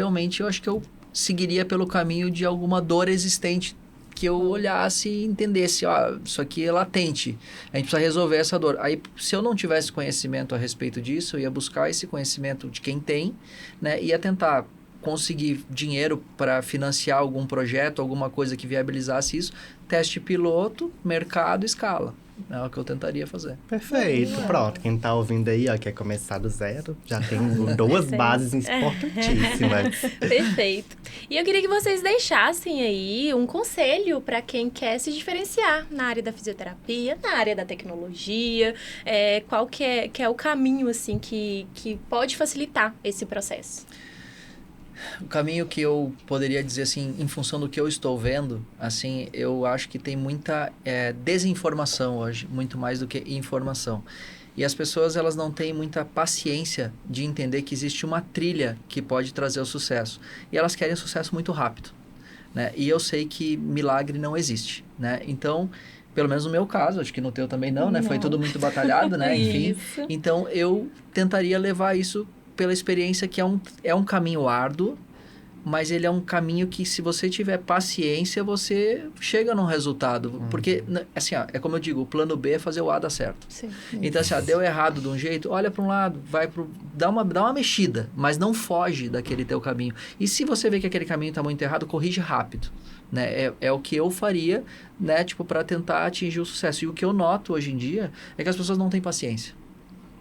S3: acho que eu seguiria pelo caminho de alguma dor existente que eu olhasse e entendesse, isso aqui é latente, a gente precisa resolver essa dor. Aí, se eu não tivesse conhecimento a respeito disso, eu ia buscar esse conhecimento de quem tem, né, ia tentar conseguir dinheiro para financiar algum projeto, alguma coisa que viabilizasse isso, teste piloto, mercado, escala. É o que eu tentaria fazer.
S1: Perfeito, pronto. Quem tá ouvindo aí, ó, quer começar do zero, já tem 2 bases importantíssimas.
S2: Perfeito. E eu queria que vocês deixassem aí um conselho para quem quer se diferenciar na área da fisioterapia, na área da tecnologia, qual que é o caminho, assim, que pode facilitar esse processo.
S3: O caminho que eu poderia dizer, assim, em função do que eu estou vendo, assim, eu acho que tem muita desinformação hoje, muito mais do que informação. E as pessoas, elas não têm muita paciência de entender que existe uma trilha que pode trazer o sucesso. E elas querem sucesso muito rápido, né? E eu sei que milagre não existe, né? Então, pelo menos no meu caso, acho que no teu também não, né? Foi tudo muito batalhado, né? Enfim.
S2: Isso.
S3: Então, eu tentaria levar isso pela experiência que é um caminho árduo, mas ele é um caminho que, se você tiver paciência, você chega num resultado. Porque, assim, ó, é como eu digo, o plano B é fazer o A dar certo.
S2: Sim.
S3: Então, assim, ó, deu errado de um jeito, olha para um lado, dá uma mexida, mas não foge daquele teu caminho. E se você vê que aquele caminho está muito errado, corrige rápido. Né? É o que eu faria, né, tipo, para tentar atingir o sucesso. E o que eu noto hoje em dia é que as pessoas não têm paciência.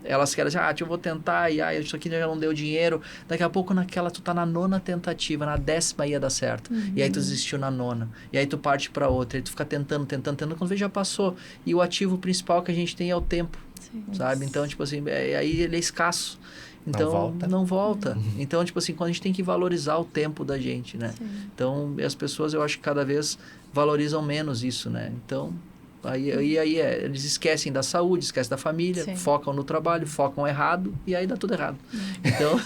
S3: Elas querem dizer, eu vou tentar, e isso aqui já não deu dinheiro. Daqui a pouco tu tá na 9ª tentativa, na 10ª ia dar certo. E aí tu desistiu na 9ª. E aí tu parte para outra, e tu fica tentando, quando vê já passou. E o ativo principal que a gente tem é o tempo, sabe? Então, tipo assim, aí ele é escasso. Então, não volta. Então, tipo assim, quando a gente tem que valorizar o tempo da gente, né? Sim. Então, as pessoas, eu acho que cada vez valorizam menos isso, né? Então, eles esquecem da saúde, esquecem da família, focam no trabalho, focam errado, e aí dá tudo errado. Então,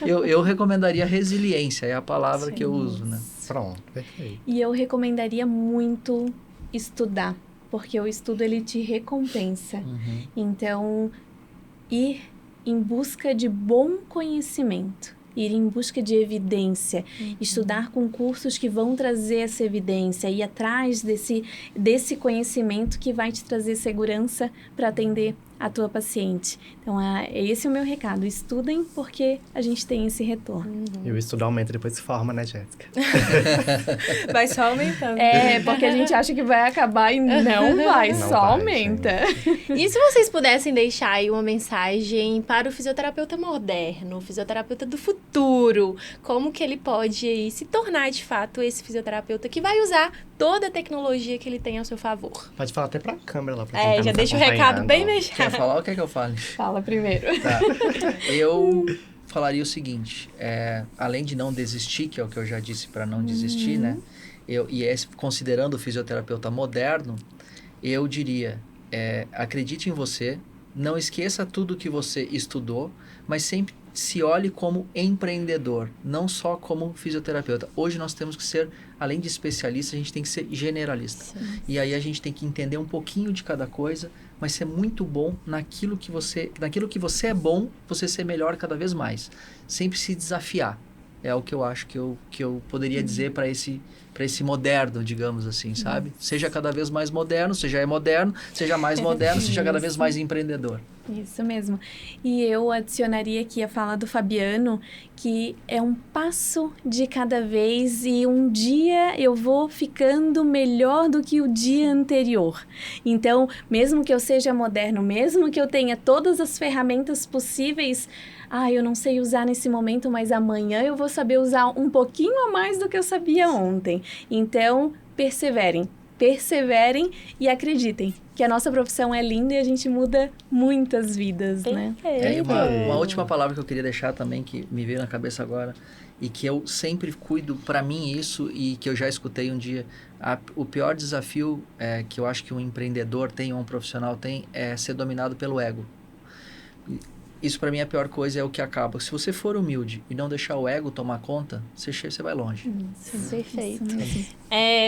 S3: eu recomendaria resiliência, é a palavra que eu uso, né?
S1: Pronto, perfeito.
S4: E eu recomendaria muito estudar, porque o estudo, ele te recompensa. Então, ir em busca de bom conhecimento, ir em busca de evidência, estudar com cursos que vão trazer essa evidência, ir atrás desse conhecimento que vai te trazer segurança para atender a tua paciente. Então, esse é o meu recado. Estudem, porque a gente tem esse retorno.
S1: E o estudo aumenta depois se forma, né, Jéssica?
S2: Vai só aumentando.
S4: Porque a gente acha que vai acabar e não vai,
S1: Não
S4: só
S1: vai,
S4: aumenta.
S2: E se vocês pudessem deixar aí uma mensagem para o fisioterapeuta moderno, o fisioterapeuta do futuro, como que ele pode aí se tornar, de fato, esse fisioterapeuta que vai usar toda a tecnologia que ele tem ao seu favor?
S1: Pode falar até pra câmera lá, pra quem tá
S2: já
S1: nos
S2: deixa o recado bem
S1: acompanhando.
S2: deixado.
S3: Quer falar ou quer que eu fale?
S4: Fala primeiro.
S3: Tá. Eu falaria o seguinte, além de não desistir, que é o que eu já disse para não desistir, né? Considerando o fisioterapeuta moderno, eu diria, acredite em você, não esqueça tudo que você estudou, mas sempre se olhe como empreendedor, não só como fisioterapeuta. Hoje nós temos que ser, além de especialista, a gente tem que ser generalista. Sim. E aí a gente tem que entender um pouquinho de cada coisa, mas ser muito bom naquilo que você é bom, você ser melhor cada vez mais. Sempre se desafiar. É o que eu acho que eu poderia dizer para esse moderno, digamos assim, sabe? Seja cada vez mais moderno, seja moderno, seja mais moderno, seja cada vez mais empreendedor.
S4: Isso mesmo. E eu adicionaria aqui a fala do Fabiano, que é um passo de cada vez e um dia eu vou ficando melhor do que o dia anterior. Então, mesmo que eu seja moderno, mesmo que eu tenha todas as ferramentas possíveis, eu não sei usar nesse momento, mas amanhã eu vou saber usar um pouquinho a mais do que eu sabia ontem. Então, perseverem e acreditem que a nossa profissão é linda e a gente muda muitas vidas, né?
S3: Uma última palavra que eu queria deixar também, que me veio na cabeça agora, e que eu sempre cuido para mim isso, e que eu já escutei um dia, o pior desafio que eu acho que um empreendedor tem, ou um profissional tem, é ser dominado pelo ego. Isso para mim é a pior coisa, é o que acaba. Se você for humilde e não deixar o ego tomar conta, você vai longe.
S2: Perfeito.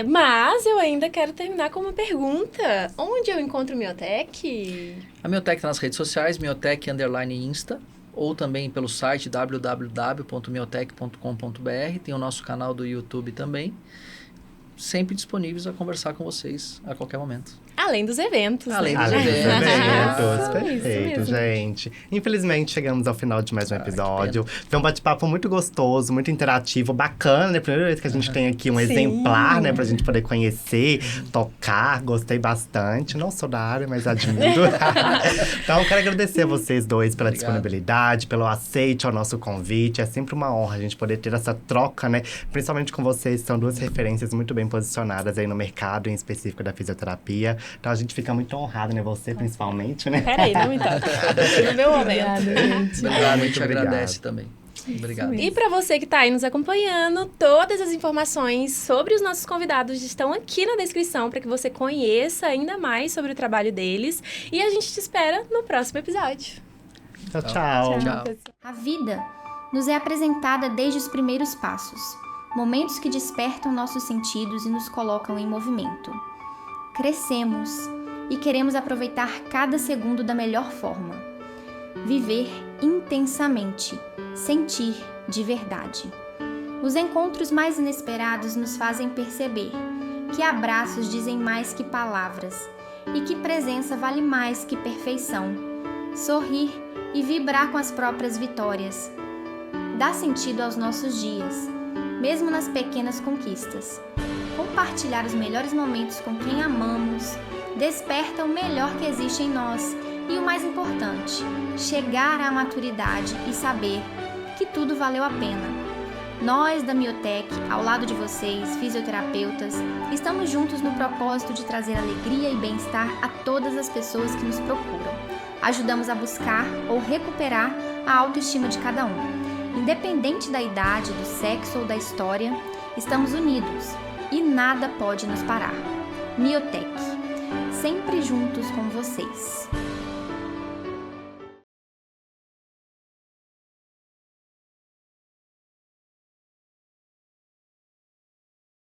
S2: Mas eu ainda quero terminar com uma pergunta. Onde eu encontro o Miotec?
S3: A Miotec está nas redes sociais, Miotec_Insta, ou também pelo site www.miotec.com.br. Tem o nosso canal do YouTube também. Sempre disponíveis a conversar com vocês a qualquer momento.
S2: Além dos eventos.
S3: Além
S2: né?
S3: dos
S1: Além dos
S3: eventos.
S1: eventos.
S4: Isso
S1: Perfeito,
S4: mesmo.
S1: gente. Infelizmente, chegamos ao final de mais um
S3: Ah, que
S1: episódio. Foi um bate-papo muito gostoso, muito interativo, bacana, né? Primeira vez que a gente tem aqui um
S2: Sim.
S1: exemplar, né? Pra gente poder conhecer, tocar. Gostei bastante. Não sou da área, mas admiro. Então, quero agradecer a vocês dois pela
S3: Obrigado.
S1: disponibilidade, pelo aceite ao nosso convite. É sempre uma honra a gente poder ter essa troca, né? Principalmente com vocês, são duas referências muito bem posicionadas aí no mercado, em específico da fisioterapia. Então, a gente fica muito honrado, né? Você, principalmente, né?
S2: Peraí, não me toca. No meu momento.
S4: Obrigada, gente.
S3: Obrigado, a gente
S1: Muito obrigado.
S3: agradece também. Obrigado.
S2: E para você que está aí nos acompanhando, todas as informações sobre os nossos convidados estão aqui na descrição para que você conheça ainda mais sobre o trabalho deles. E a gente te espera no próximo episódio.
S1: Tchau, tchau.
S3: Tchau.
S5: A vida nos é apresentada desde os primeiros passos, momentos que despertam nossos sentidos e nos colocam em movimento. Crescemos e queremos aproveitar cada segundo da melhor forma. Viver intensamente, sentir de verdade. Os encontros mais inesperados nos fazem perceber que abraços dizem mais que palavras e que presença vale mais que perfeição. Sorrir e vibrar com as próprias vitórias dá sentido aos nossos dias, mesmo nas pequenas conquistas. Compartilhar os melhores momentos com quem amamos desperta o melhor que existe em nós e o mais importante, chegar à maturidade e saber que tudo valeu a pena. Nós da Miotec, ao lado de vocês, fisioterapeutas, estamos juntos no propósito de trazer alegria e bem-estar a todas as pessoas que nos procuram. Ajudamos a buscar ou recuperar a autoestima de cada um. Independente da idade, do sexo ou da história, estamos unidos e nada pode nos parar. Miotec, sempre juntos com vocês.